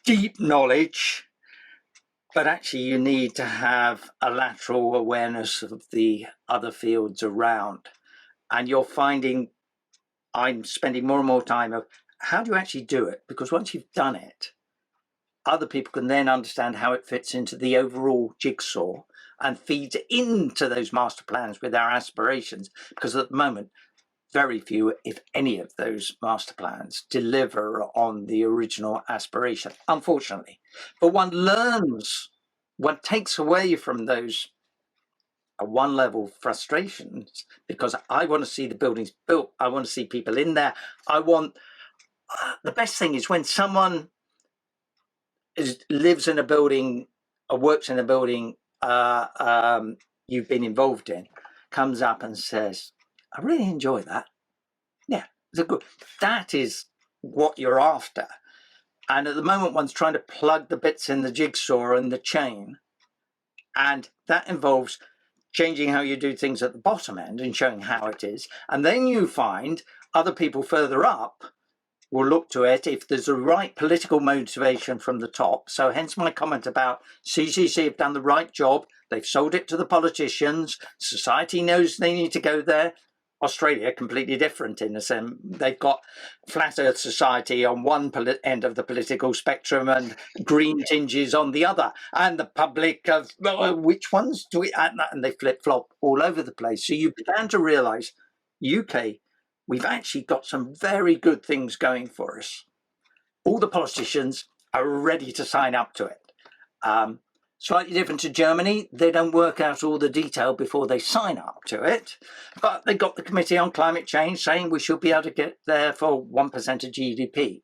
Deep knowledge, but actually you need to have a lateral awareness of the other fields around. And you're finding I'm spending more and more time of how do you actually do it? Because once you've done it, other people can then understand how it fits into the overall jigsaw and feeds into those master plans with our aspirations. Because at the moment, very few, if any, of those master plans deliver on the original aspiration, unfortunately. But one learns, one takes away from those one level frustrations, because I want to see the buildings built. I want to see people in there. I want the best thing is when someone lives in a building or works in a building you've been involved in, comes up and says, I really enjoy that. Yeah, it's a good. That is what you're after. And at the moment, one's trying to plug the bits in the jigsaw and the chain. And that involves changing how you do things at the bottom end and showing how it is. And then you find other people further up will look to it if there's a right political motivation from the top. So hence my comment about CCC have done the right job. They've sold it to the politicians. Society knows they need to go there. Australia, completely different in the sense they've got flat earth society on one end of the political spectrum and green tinges on the other. And the public of which ones do we, and they flip flop all over the place. So you began to realize UK, we've actually got some very good things going for us. All the politicians are ready to sign up to it. Slightly different to Germany, they don't work out all the detail before they sign up to it, but they got the Committee on Climate Change saying we should be able to get there for 1% of GDP.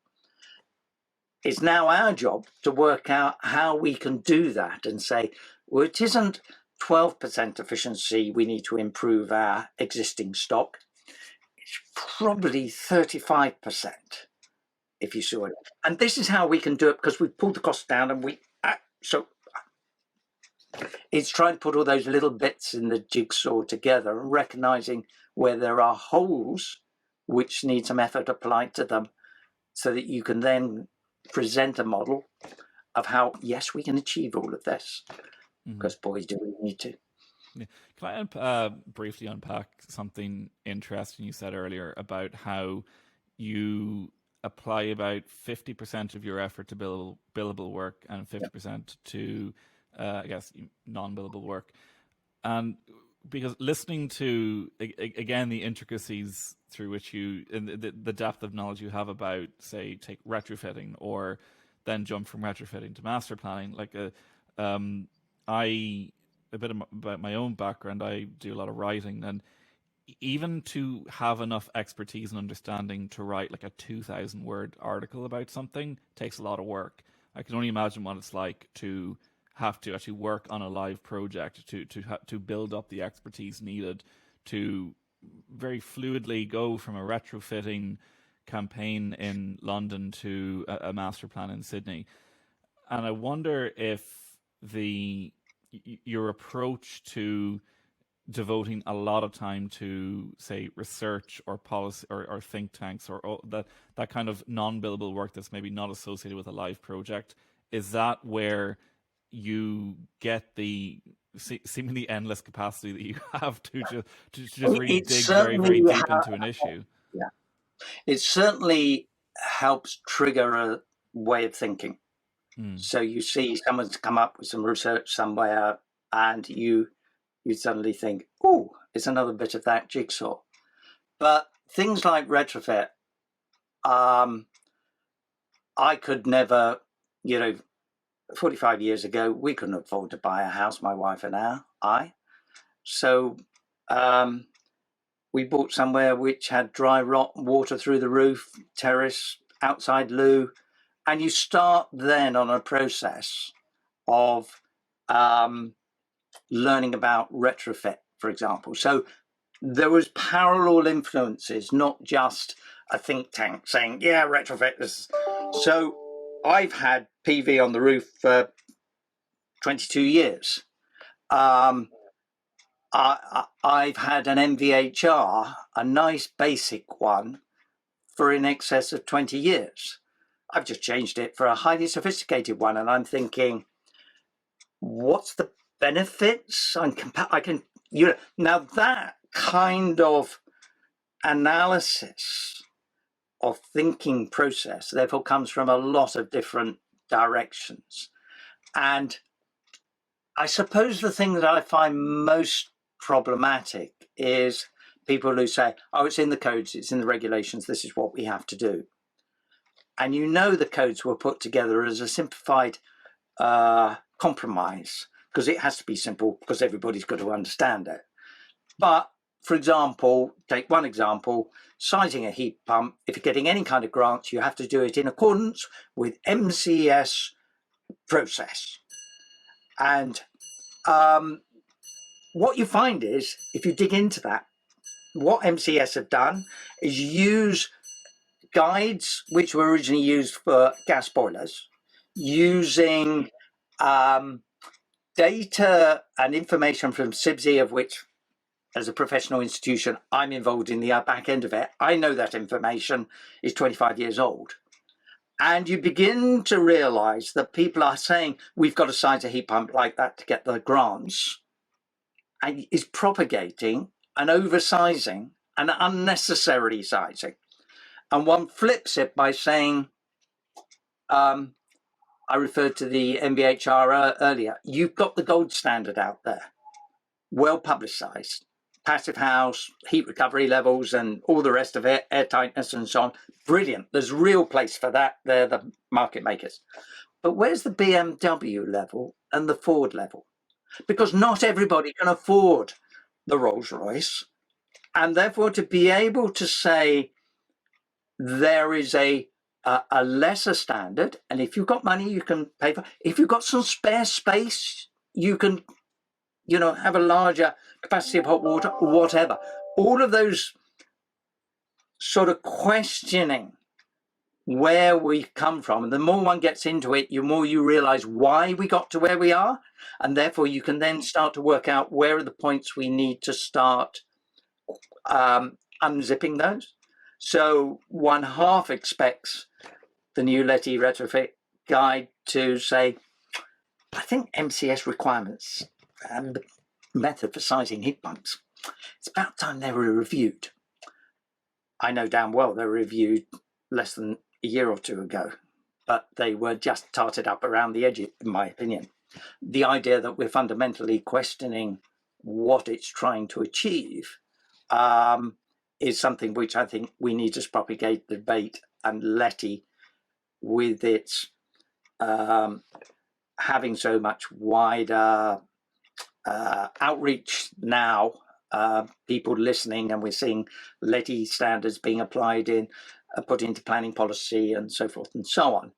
It's now our job to work out how we can do that and say, well, it isn't 12% efficiency we need to improve our existing stock. It's probably 35%, if you saw it. And this is how we can do it, because we've pulled the costs down and so it's trying to put all those little bits in the jigsaw together and recognizing where there are holes which need some effort applied to them so that you can then present a model of how, yes, we can achieve all of this, because boys, do we need to. Yeah. Can I briefly unpack something interesting you said earlier about how you apply about 50% of your effort to billable work and 50% to, I guess, non-billable work? And because listening to, again, the intricacies through which you, and the depth of knowledge you have about, say, take retrofitting or then jump from retrofitting to master planning, like a bit about my own background, I do a lot of writing, and even to have enough expertise and understanding to write like a 2,000 word article about something takes a lot of work. I can only imagine what it's like to have to actually work on a live project to build up the expertise needed to very fluidly go from a retrofitting campaign in London to a master plan in Sydney. And I wonder if your approach to devoting a lot of time to, say, research or policy or think tanks or that kind of non-billable work that's maybe not associated with a live project, is that where you get the seemingly endless capacity that you have to just really dig very, very deep into an issue? Yeah, it certainly helps trigger a way of thinking. So you see someone's come up with some research somewhere and you suddenly think, oh, it's another bit of that jigsaw. But things like retrofit, I could never, 45 years ago, we couldn't afford to buy a house, my wife and I. So we bought somewhere which had dry rot, water through the roof, terrace, outside loo. And you start then on a process of learning about retrofit, for example. So there was parallel influences, not just a think tank saying, yeah, retrofit this. So I've had PV on the roof for 22 years. I've had an MVHR, a nice basic one, for in excess of 20 years. I've just changed it for a highly sophisticated one, and I'm thinking, what's the benefits? Now that kind of analysis of thinking process therefore comes from a lot of different directions. And I suppose the thing that I find most problematic is people who say, oh, it's in the codes, it's in the regulations, this is what we have to do. And the codes were put together as a simplified compromise, because it has to be simple, because everybody's got to understand it. But, for example, take one example, sizing a heat pump. If you're getting any kind of grant, you have to do it in accordance with MCS process. And what you find is, if you dig into that, what MCS have done is use guides which were originally used for gas boilers, using data and information from SIBSI, of which, as a professional institution, I'm involved in the back end of it. I know that information is 25 years old. And you begin to realize that people are saying, we've got to size a heat pump like that to get the grants, and is propagating an oversizing and unnecessary sizing. And one flips it by saying, I referred to the MVHR earlier, you've got the gold standard out there, well publicized, passive house, heat recovery levels and all the rest of it, air tightness and so on. Brilliant. There's real place for that. They're the market makers. But where's the BMW level and the Ford level? Because not everybody can afford the Rolls Royce. And therefore, to be able to say there is a lesser standard, and if you've got money, you can pay for. If you've got some spare space, you can, have a larger capacity of hot water or whatever. All of those sort of questioning where we come from, and the more one gets into it, the more you realize why we got to where we are, and therefore you can then start to work out where are the points we need to start unzipping those. So one half expects the new LETI retrofit guide to say, I think MCS requirements and the method for sizing heat pumps, it's about time they were reviewed. I know damn well they were reviewed less than a year or two ago, but they were just tarted up around the edge, in my opinion. The idea that we're fundamentally questioning what it's trying to achieve is something which I think we need to propagate the debate, and LETI, with its having so much wider outreach now, people listening, and we're seeing LETI standards being applied put into planning policy and so forth and so on.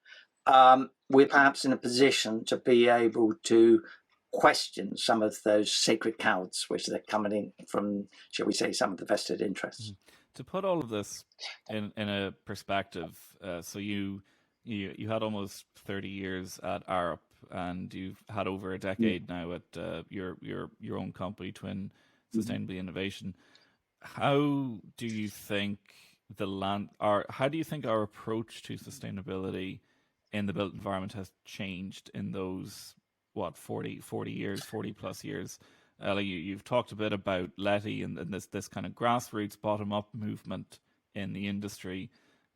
We're perhaps in a position to be able to question some of those sacred cows which are coming in from, shall we say, some of the vested interests. To put all of this in a perspective, so you had almost 30 years at Arup, and you've had over a decade now at your own company, Twinn Sustainable Innovation. How do you think our approach to sustainability in the built environment has changed in those 40 years, 40 plus years? You've talked a bit about LETI and this kind of grassroots bottom up movement in the industry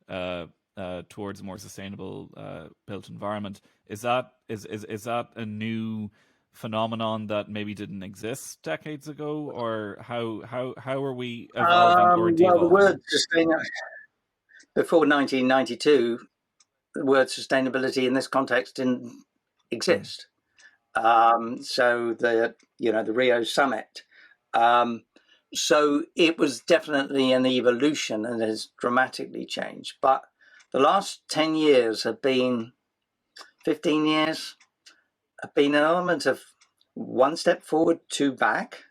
towards a more sustainable built environment. Is that a new phenomenon that maybe didn't exist decades ago, or how are we evolving or de-evolving? Well, the word sustainability, before 1992, the word sustainability in this context didn't exist. So the Rio summit. So it was definitely an evolution and has dramatically changed. But the last 10 years 15 years, have been an element of one step forward, two back,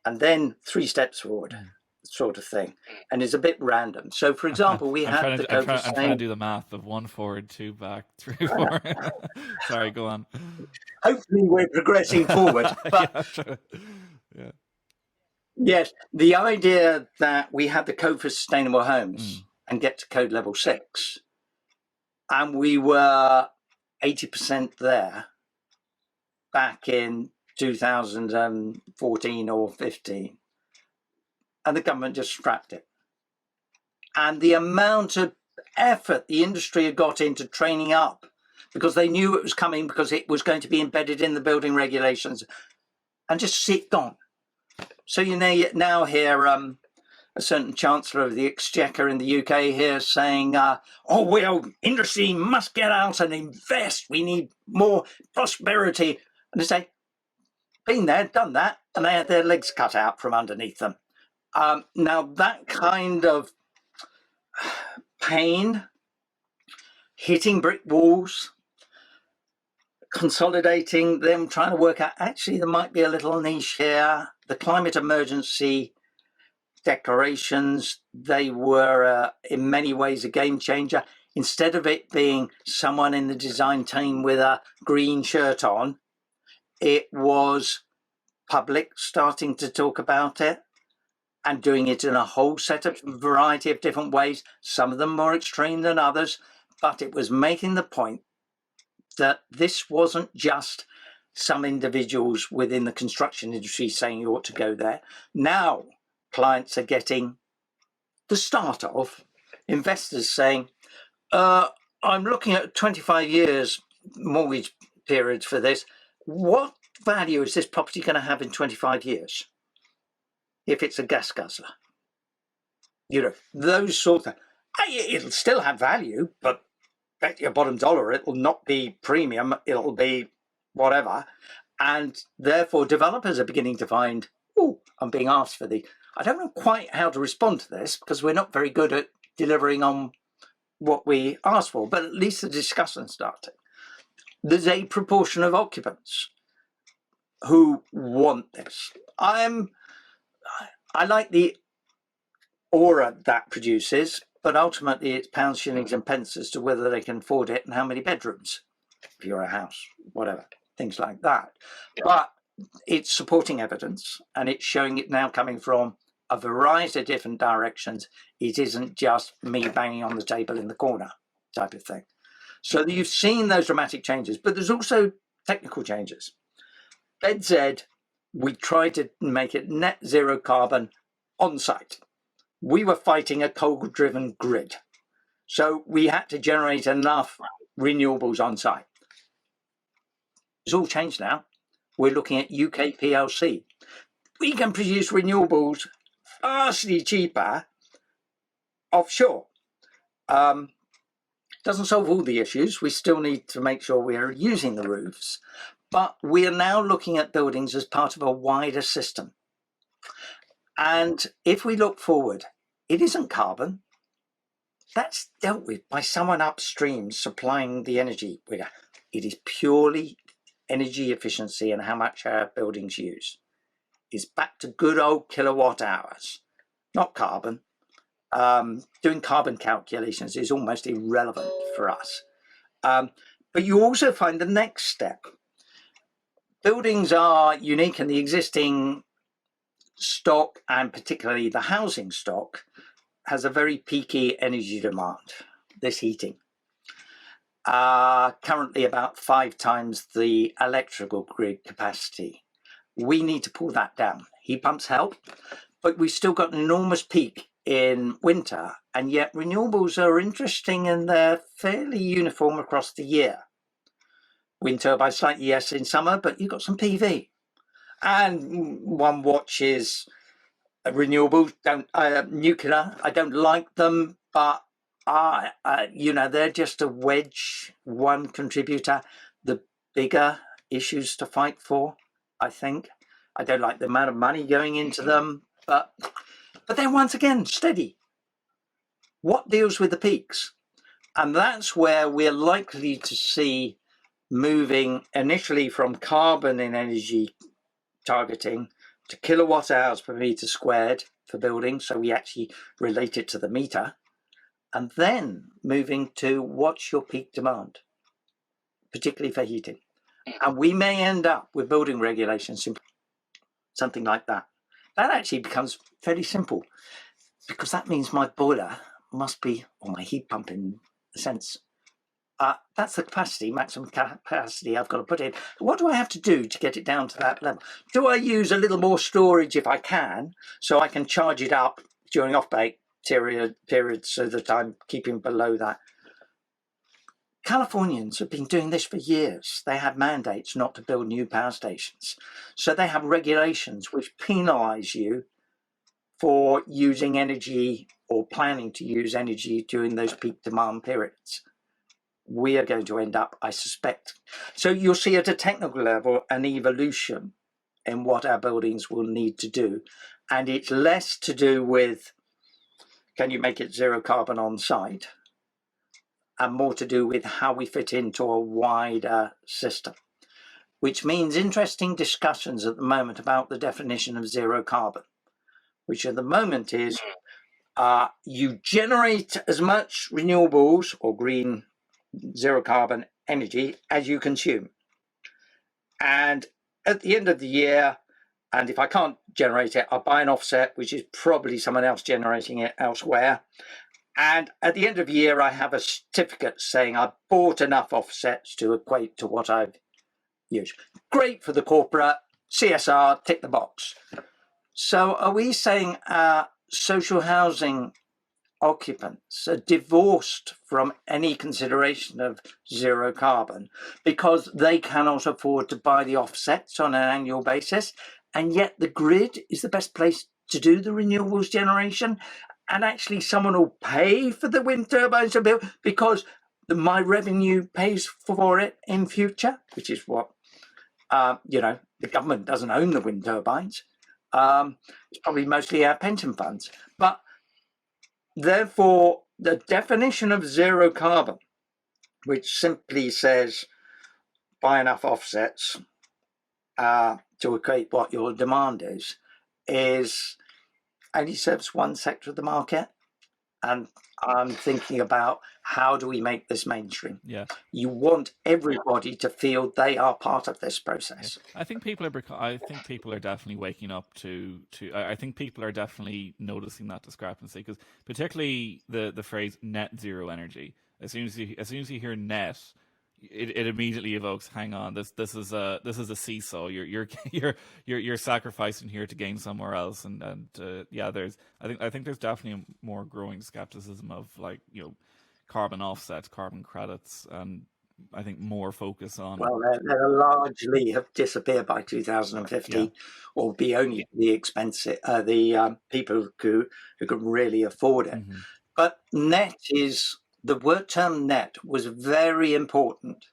and then 3 steps forward. sort of thing, and it's a bit random. So, for example, we had the I'm trying to do the math of 1 forward, 2 back, 3 4. Sorry, go on. Hopefully, we're progressing forward. But yeah. Yes, the idea that we had the code for sustainable homes and get to code level 6, and we were 80% there back in 2014 or 15, and the government just scrapped it. And the amount of effort the industry had got into training up, because they knew it was coming, because it was going to be embedded in the building regulations, and just sit gone. So you now hear a certain Chancellor of the Exchequer in the UK here saying, industry must get out and invest. We need more prosperity. And they say, been there, done that, and they had their legs cut out from underneath them. Now, that kind of pain, hitting brick walls, consolidating them, trying to work out, actually, there might be a little niche here. The climate emergency declarations, they were in many ways a game changer. Instead of it being someone in the design team with a green shirt on, it was public starting to talk about it and doing it in a whole set of variety of different ways, some of them more extreme than others, but it was making the point that this wasn't just some individuals within the construction industry saying you ought to go there. Now, clients are getting the start of investors saying, I'm looking at 25 years mortgage periods for this. What value is this property going to have in 25 years if it's a gas guzzler? You know, those sort of, it'll still have value, but bet your bottom dollar it will not be premium, it'll be whatever. And therefore developers are beginning to find, I'm being asked for I don't know quite how to respond to this, because we're not very good at delivering on what we ask for, but at least the discussion started. There's a proportion of occupants who want this. I like the aura that produces, but ultimately it's pounds, shillings and pence as to whether they can afford it and how many bedrooms, if you're a house, whatever, things like that. Yeah. But it's supporting evidence, and it's showing it now coming from a variety of different directions. It isn't just me banging on the table in the corner type of thing. So you've seen those dramatic changes, but there's also technical changes. BedZ, we tried to make it net zero carbon on site. We were fighting a coal-driven grid. So we had to generate enough renewables on site. It's all changed now. We're looking at UK PLC. We can produce renewables vastly cheaper offshore. Doesn't solve all the issues. We still need to make sure we are using the roofs. But we are now looking at buildings as part of a wider system. And if we look forward, it isn't carbon. That's dealt with by someone upstream supplying the energy. It is purely energy efficiency and how much our buildings use. It's back to good old kilowatt hours, not carbon. Doing carbon calculations is almost irrelevant for us. But you also find the next step. Buildings are unique, and the existing stock, and particularly the housing stock, has a very peaky energy demand, this heating. Currently about 5 times the electrical grid capacity. We need to pull that down. Heat pumps help, but we've still got an enormous peak in winter, and yet renewables are interesting and they're fairly uniform across the year. Wind turbines slightly yes in summer, but you've got some PV. And one watches renewables, nuclear. I don't like them, but they're just a wedge, one contributor. The bigger issues to fight for, I think. I don't like the amount of money going into them, but then once again, steady. What deals with the peaks? And that's where we're likely to see moving initially from carbon in energy targeting to kilowatt hours per meter squared for buildings, so we actually relate it to the meter, and then moving to what's your peak demand, particularly for heating. And we may end up with building regulations, something like that. That actually becomes fairly simple, because that means my boiler must be, or my heat pump in a sense, that's the capacity, maximum capacity I've got to put in. What do I have to do to get it down to that level? Do I use a little more storage if I can, so I can charge it up during off-peak periods so that I'm keeping below that? Californians have been doing this for years. They have mandates not to build new power stations. So they have regulations which penalize you for using energy or planning to use energy during those peak demand periods. We are going to end up, I suspect. So you'll see at a technical level an evolution in what our buildings will need to do. And it's less to do with, can you make it zero carbon on site? And more to do with how we fit into a wider system, which means interesting discussions at the moment about the definition of zero carbon, which at the moment is you generate as much renewables or green zero carbon energy as you consume. And at the end of the year, and if I can't generate it, I'll buy an offset, which is probably someone else generating it elsewhere. And at the end of the year, I have a certificate saying I've bought enough offsets to equate to what I've used. Great for the corporate, CSR, tick the box. So are we saying social housing occupants are divorced from any consideration of zero carbon because they cannot afford to buy the offsets on an annual basis, and yet the grid is the best place to do the renewables generation, and actually someone will pay for the wind turbines to build because my revenue pays for it in future, which is what the government doesn't own the wind turbines. It's probably mostly our pension funds, but therefore, the definition of zero carbon, which simply says buy enough offsets to equate what your demand is only serves one sector of the market. And I'm thinking about how do we make this mainstream? Yeah, you want everybody to feel they are part of this process. Yeah. I think people are definitely waking up to. I think people are definitely noticing that discrepancy, because particularly the phrase net zero energy. As soon as you hear net, it immediately evokes, hang on, this is a seesaw. You're sacrificing here to gain somewhere else, and I think there's definitely a more growing skepticism of carbon offsets, carbon credits, and I think more focus on. Well, they'll largely have disappeared by 2050, or be only the expensive the people who can really afford it. Mm-hmm. But net is. The word term net was very important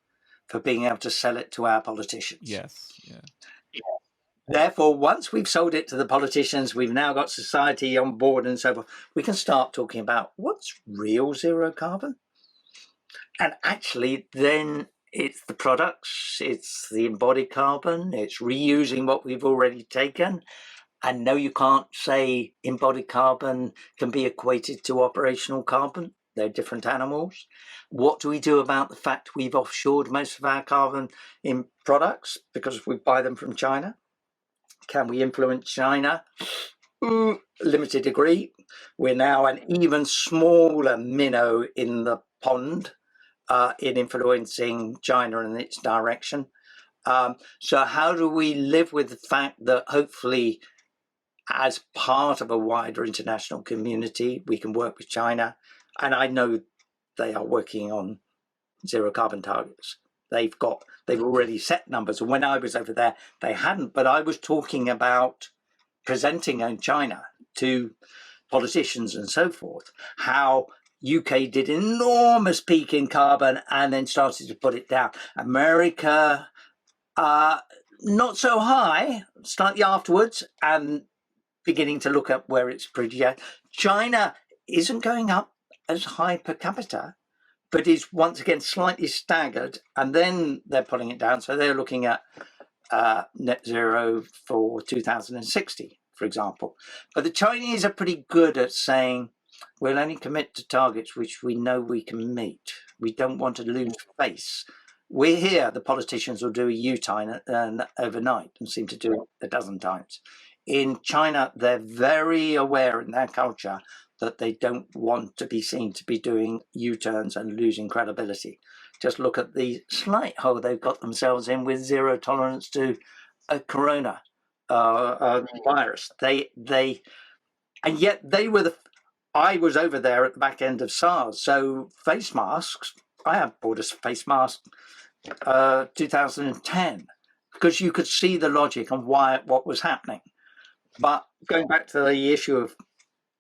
for being able to sell it to our politicians. Yes, yeah. Therefore, once we've sold it to the politicians, we've now got society on board and so forth, we can start talking about what's real zero carbon. And actually, then it's the products, it's the embodied carbon, it's reusing what we've already taken. And no, you can't say embodied carbon can be equated to operational carbon. They're different animals. What do we do about the fact we've offshored most of our carbon in products because we buy them from China? Can we influence China? Limited degree. We're now an even smaller minnow in the pond in influencing China and its direction. So how do we live with the fact that hopefully, as part of a wider international community, we can work with China? And I know they are working on zero carbon targets. They've already set numbers. And when I was over there, they hadn't. But I was talking about presenting in China to politicians and so forth, how UK did enormous peak in carbon and then started to put it down. America, not so high, slightly afterwards, and beginning to look at where it's pretty. China isn't going up as high per capita, but is once again slightly staggered, and then they're pulling it down. So they're looking at net zero for 2060 for example. But the Chinese are pretty good at saying, we'll only commit to targets which we know we can meet. We don't want to lose face. We're here, the politicians will do a U-turn overnight and seem to do it a dozen times. In China, they're very aware in their culture that they don't want to be seen to be doing U-turns and losing credibility. Just look at the slight hole they've got themselves in with zero tolerance to a corona virus. And yet they were I was over there at the back end of SARS, so face masks, I have bought a face mask 2010, because you could see the logic and what was happening. But going back to the issue of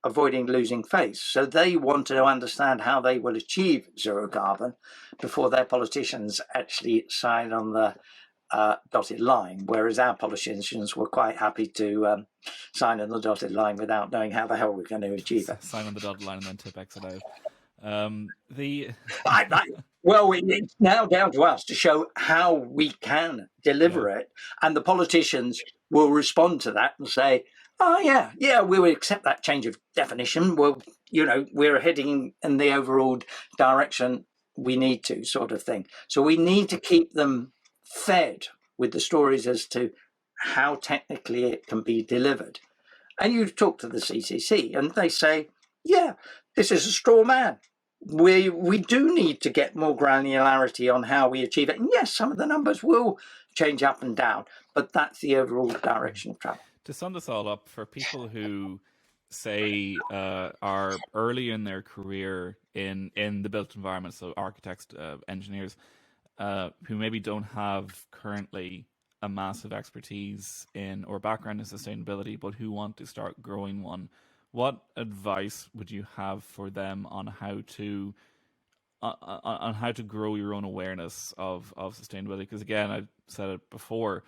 avoiding losing face, so they want to understand how they will achieve zero carbon before their politicians actually sign on the dotted line, whereas our politicians were quite happy to sign on the dotted line without knowing how the hell we're going to achieve it. Sign on the dotted line and then tip exit out. Well, it's now down to us to show how we can deliver it, and the politicians will respond to that and say, "Oh yeah, we will accept that change of definition. Well, we're heading in the overall direction we need to," sort of thing. So we need to keep them fed with the stories as to how technically it can be delivered. And you talk to the CCC, and they say, "Yeah, this is a straw man. We do need to get more granularity on how we achieve it. And yes, some of the numbers will change up and down, but that's the overall direction of travel." To sum this all up, for people who say are early in their career in the built environment, so architects, engineers, who maybe don't have currently a massive expertise in or background in sustainability, but who want to start growing one, what advice would you have for them on how to grow your own awareness of sustainability? Because again, I've said it before,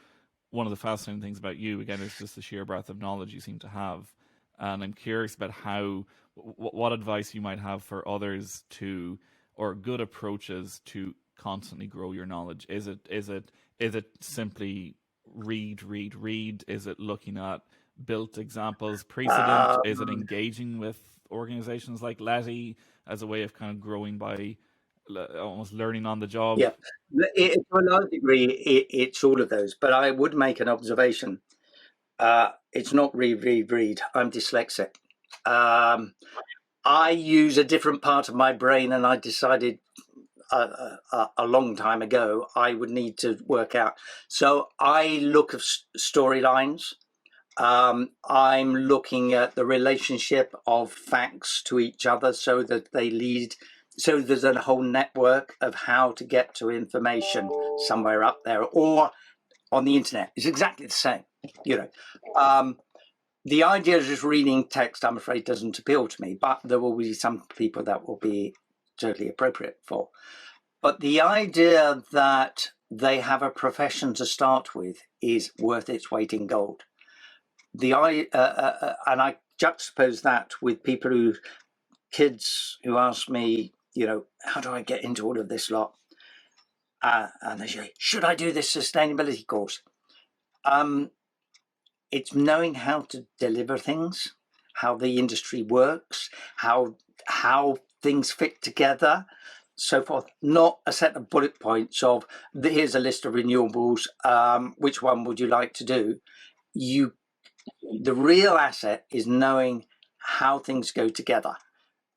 one of the fascinating things about you, again, is just the sheer breadth of knowledge you seem to have. And I'm curious about what advice you might have for others or good approaches to constantly grow your knowledge. Is it simply read? Is it looking at built examples, precedent? Is it engaging with organizations like LETI as a way of kind of growing by almost learning on the job? Yeah, to a large degree, it's all of those. But I would make an observation. It's not read. I'm dyslexic. I use a different part of my brain, and I decided a long time ago I would need to work out. So I look at storylines. I'm looking at the relationship of facts to each other so that they lead. So there's a whole network of how to get to information somewhere up there or on the internet. It's exactly the same, The idea of just reading text, I'm afraid, doesn't appeal to me, but there will be some people that will be totally appropriate for. But the idea that they have a profession to start with is worth its weight in gold. And I juxtapose that with kids who ask me, how do I get into all of this lot? And they say, should I do this sustainability course? It's knowing how to deliver things, how the industry works, how things fit together, so forth. Not a set of bullet points of here's a list of renewables. Which one would you like to do? The real asset is knowing how things go together,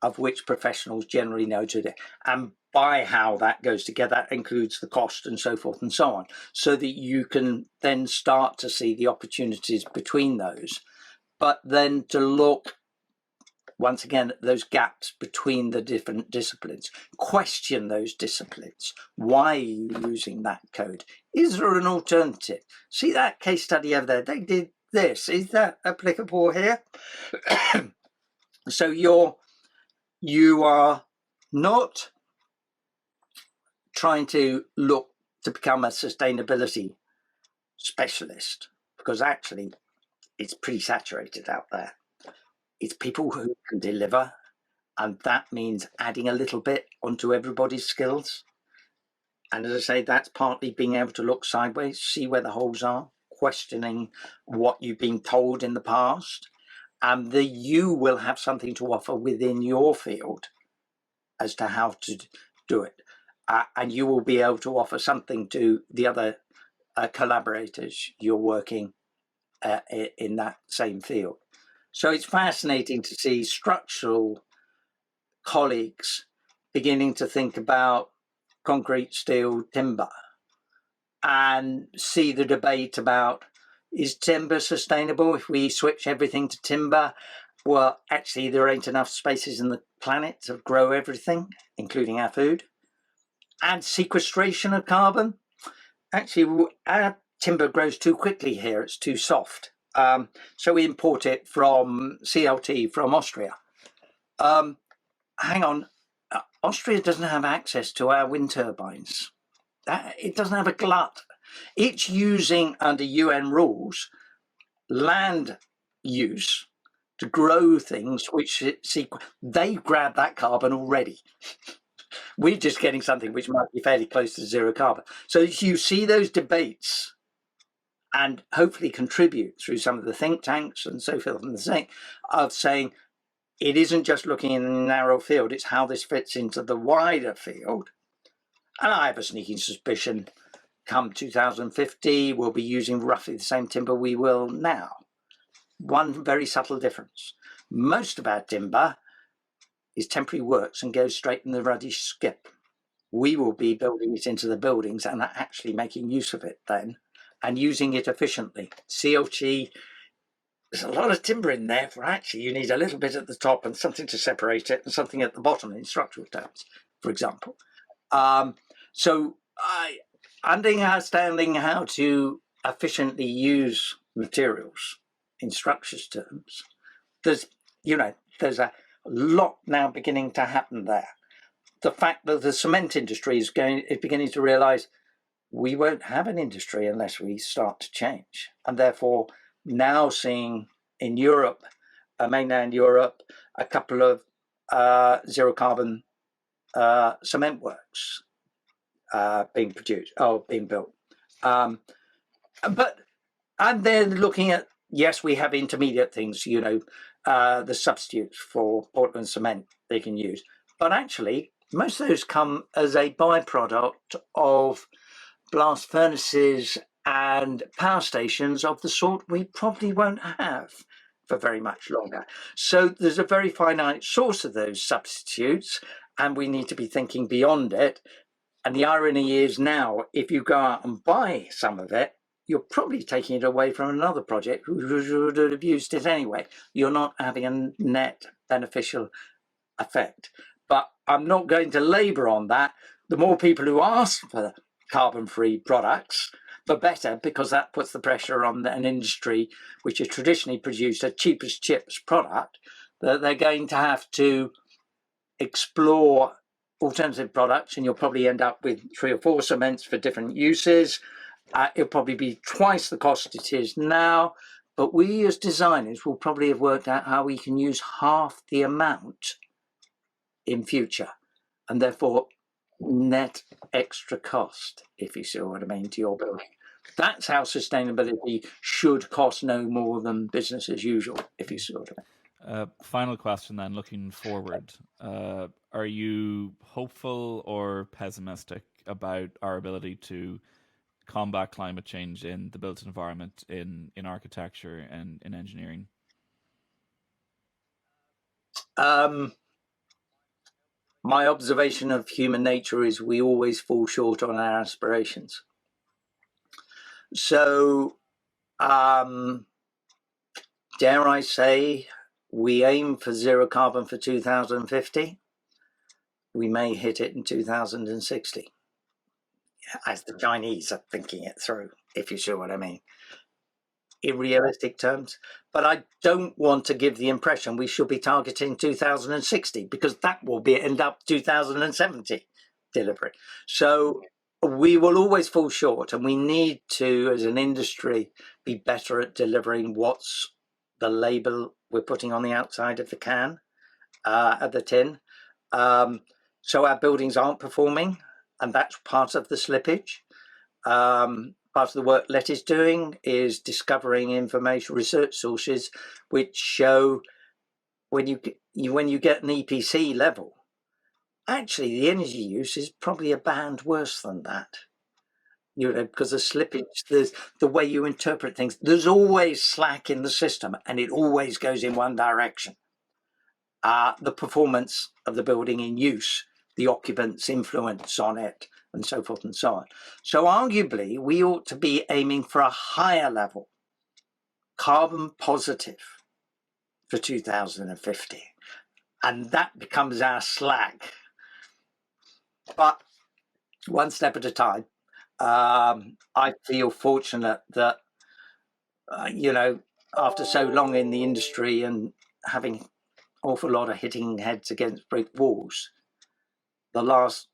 of which professionals generally know to do. And by how that goes together, that includes the cost and so forth and so on, so that you can then start to see the opportunities between those. But then to look, once again, at those gaps between the different disciplines, question those disciplines. Why are you using that code? Is there an alternative? See that case study over there? They did this. Is that applicable here? So you are not trying to look to become a sustainability specialist, because actually it's pretty saturated out there. It's people who can deliver, and that means adding a little bit onto everybody's skills. And as I say, that's partly being able to look sideways, see where the holes are, questioning what you've been told in the past, and you will have something to offer within your field as to how to do it. And you will be able to offer something to the other collaborators you're working in that same field. So it's fascinating to see structural colleagues beginning to think about concrete, steel, timber, and see the debate about, is timber sustainable if we switch everything to timber? Well, actually, there ain't enough spaces in the planet to grow everything, including our food. And sequestration of carbon. Actually, our timber grows too quickly here. It's too soft. So we import it from CLT from Austria. Hang on. Austria doesn't have access to our wind turbines. It doesn't have a glut. It's using, under UN rules, land use to grow things which they grab that carbon already. We're just getting something which might be fairly close to zero carbon. So you see those debates and hopefully contribute through some of the think tanks and so forth and the thing of saying it isn't just looking in a narrow field, it's how this fits into the wider field. And I have a sneaking suspicion come 2050, we'll be using roughly the same timber we will now. One very subtle difference. Most of our timber is temporary works and goes straight in the ruddy skip. We will be building it into the buildings and actually making use of it then and using it efficiently. CLT, there's a lot of timber in there for actually you need a little bit at the top and something to separate it and something at the bottom in structural terms, for example. So understanding how to efficiently use materials in structures terms, there's a lot now beginning to happen there. The fact that the cement industry is beginning to realize we won't have an industry unless we start to change. And therefore now seeing in Europe, mainland Europe, a couple of zero carbon cement works being built. And then looking at, yes, we have intermediate things, the substitutes for Portland cement they can use. But actually, most of those come as a byproduct of blast furnaces and power stations of the sort we probably won't have for very much longer. So there's a very finite source of those substitutes, and we need to be thinking beyond it. And the irony is now, if you go out and buy some of it, you're probably taking it away from another project who would have used it anyway. You're not having a net beneficial effect. But I'm not going to labour on that. The more people who ask for carbon-free products, the better, because that puts the pressure on an industry which has traditionally produced a cheapest chips product, that they're going to have to explore alternative products, and you'll probably end up with 3 or 4 cements for different uses. It'll probably be twice the cost it is now, but we as designers will probably have worked out how we can use half the amount in future, and therefore net extra cost, if you see what I mean, to your building. That's how sustainability should cost no more than business as usual, if you see what I mean. Final question then, looking forward. Are you hopeful or pessimistic about our ability to combat climate change in the built environment, in architecture and in engineering? My observation of human nature is we always fall short on our aspirations. So, dare I say, we aim for zero carbon for 2050. We may hit it in 2060, as the Chinese are thinking it through, if you see what I mean, in realistic terms. But I don't want to give the impression we should be targeting 2060, because that will end up 2070 delivery. So we will always fall short, and we need to, as an industry, be better at delivering what's the label we're putting on the outside of the can, of the tin. So our buildings aren't performing, and that's part of the slippage. part of the work LETI is doing is discovering information research sources which show when you get an EPC level, actually the energy use is probably a band worse than that. Because the slippage, the way you interpret things, there's always slack in the system and it always goes in one direction. The performance of the building in use, the occupants' influence on it, and so forth and so on. So arguably, we ought to be aiming for a higher level, carbon positive, for 2050. And that becomes our slack. But one step at a time. I feel fortunate that, after so long in the industry and having an awful lot of hitting heads against brick walls, the last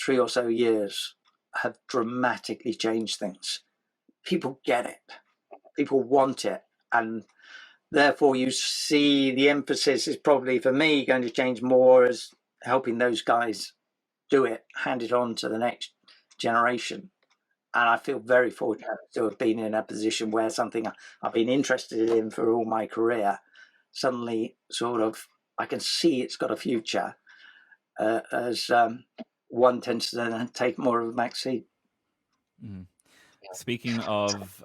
3 or so years have dramatically changed things. People get it. People want it. And therefore you see the emphasis is probably, for me, going to change more as helping those guys do it, hand it on to the next generation. And I feel very fortunate to have been in a position where something I've been interested in for all my career, suddenly sort of, I can see it's got a future, as one tends to then take more of a back seat. Mm. Speaking of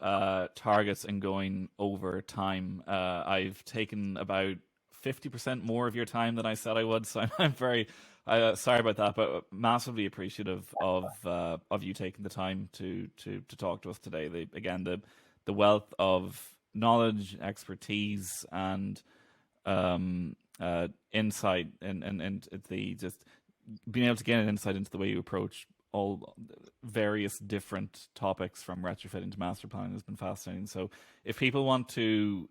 targets and going over time, I've taken about 50% more of your time than I said I would, so I'm very sorry about that, but massively appreciative of you taking the time to talk to us today. The wealth of knowledge, expertise, and insight, and the just being able to get an insight into the way you approach all various different topics from retrofitting to master planning has been fascinating. So if people want to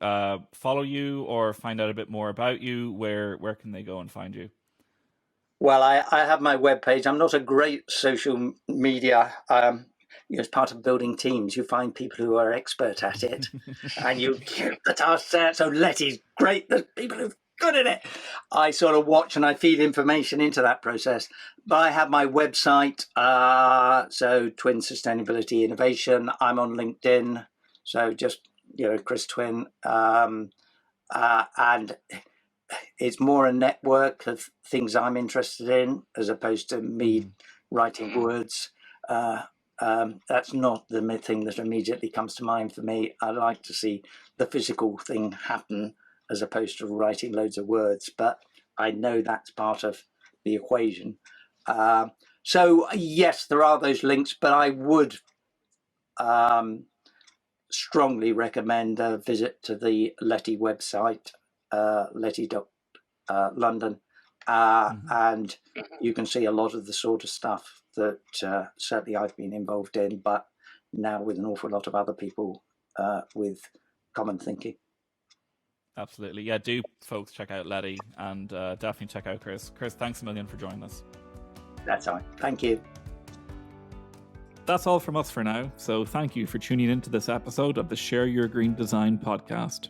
follow you or find out a bit more about you, where can they go and find you? Well, I have my webpage. I'm not a great social media. As part of building teams, you find people who are expert at it, and you give the tasks out. So LETI's great. There's people who're good at it. I sort of watch and I feed information into that process. But I have my website, so Twinn Sustainability Innovation. I'm on LinkedIn, so just Chris Twinn, and it's more a network of things I'm interested in as opposed to me writing words. That's not the thing that immediately comes to mind for me. I like to see the physical thing happen as opposed to writing loads of words, but I know that's part of the equation. So yes, there are those links, but I would strongly recommend a visit to the LETI website, leti.london, and you can see a lot of the sort of stuff that certainly I've been involved in, but now with an awful lot of other people with common thinking. Absolutely. Yeah, do folks check out LETI, and definitely check out Chris. Chris, thanks a million for joining us. That's all right. Thank you. That's all from us for now, so thank you for tuning into this episode of the Share Your Green Design podcast.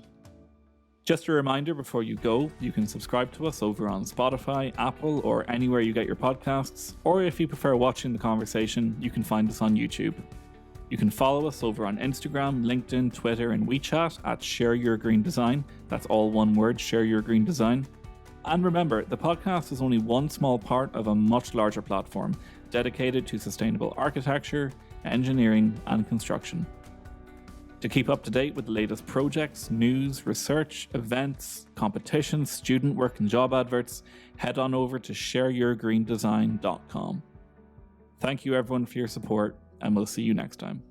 Just a reminder before you go, you can subscribe to us over on Spotify, Apple, or anywhere you get your podcasts, or if you prefer watching the conversation, you can find us on YouTube. You can follow us over on Instagram, LinkedIn, Twitter, and WeChat at Share Your Green Design. That's all one word, Share Your Green Design. And remember, the podcast is only one small part of a much larger platform dedicated to sustainable architecture, engineering, and construction. To keep up to date with the latest projects, news, research, events, competitions, student work and job adverts, head on over to shareyourgreendesign.com. Thank you everyone for your support, and we'll see you next time.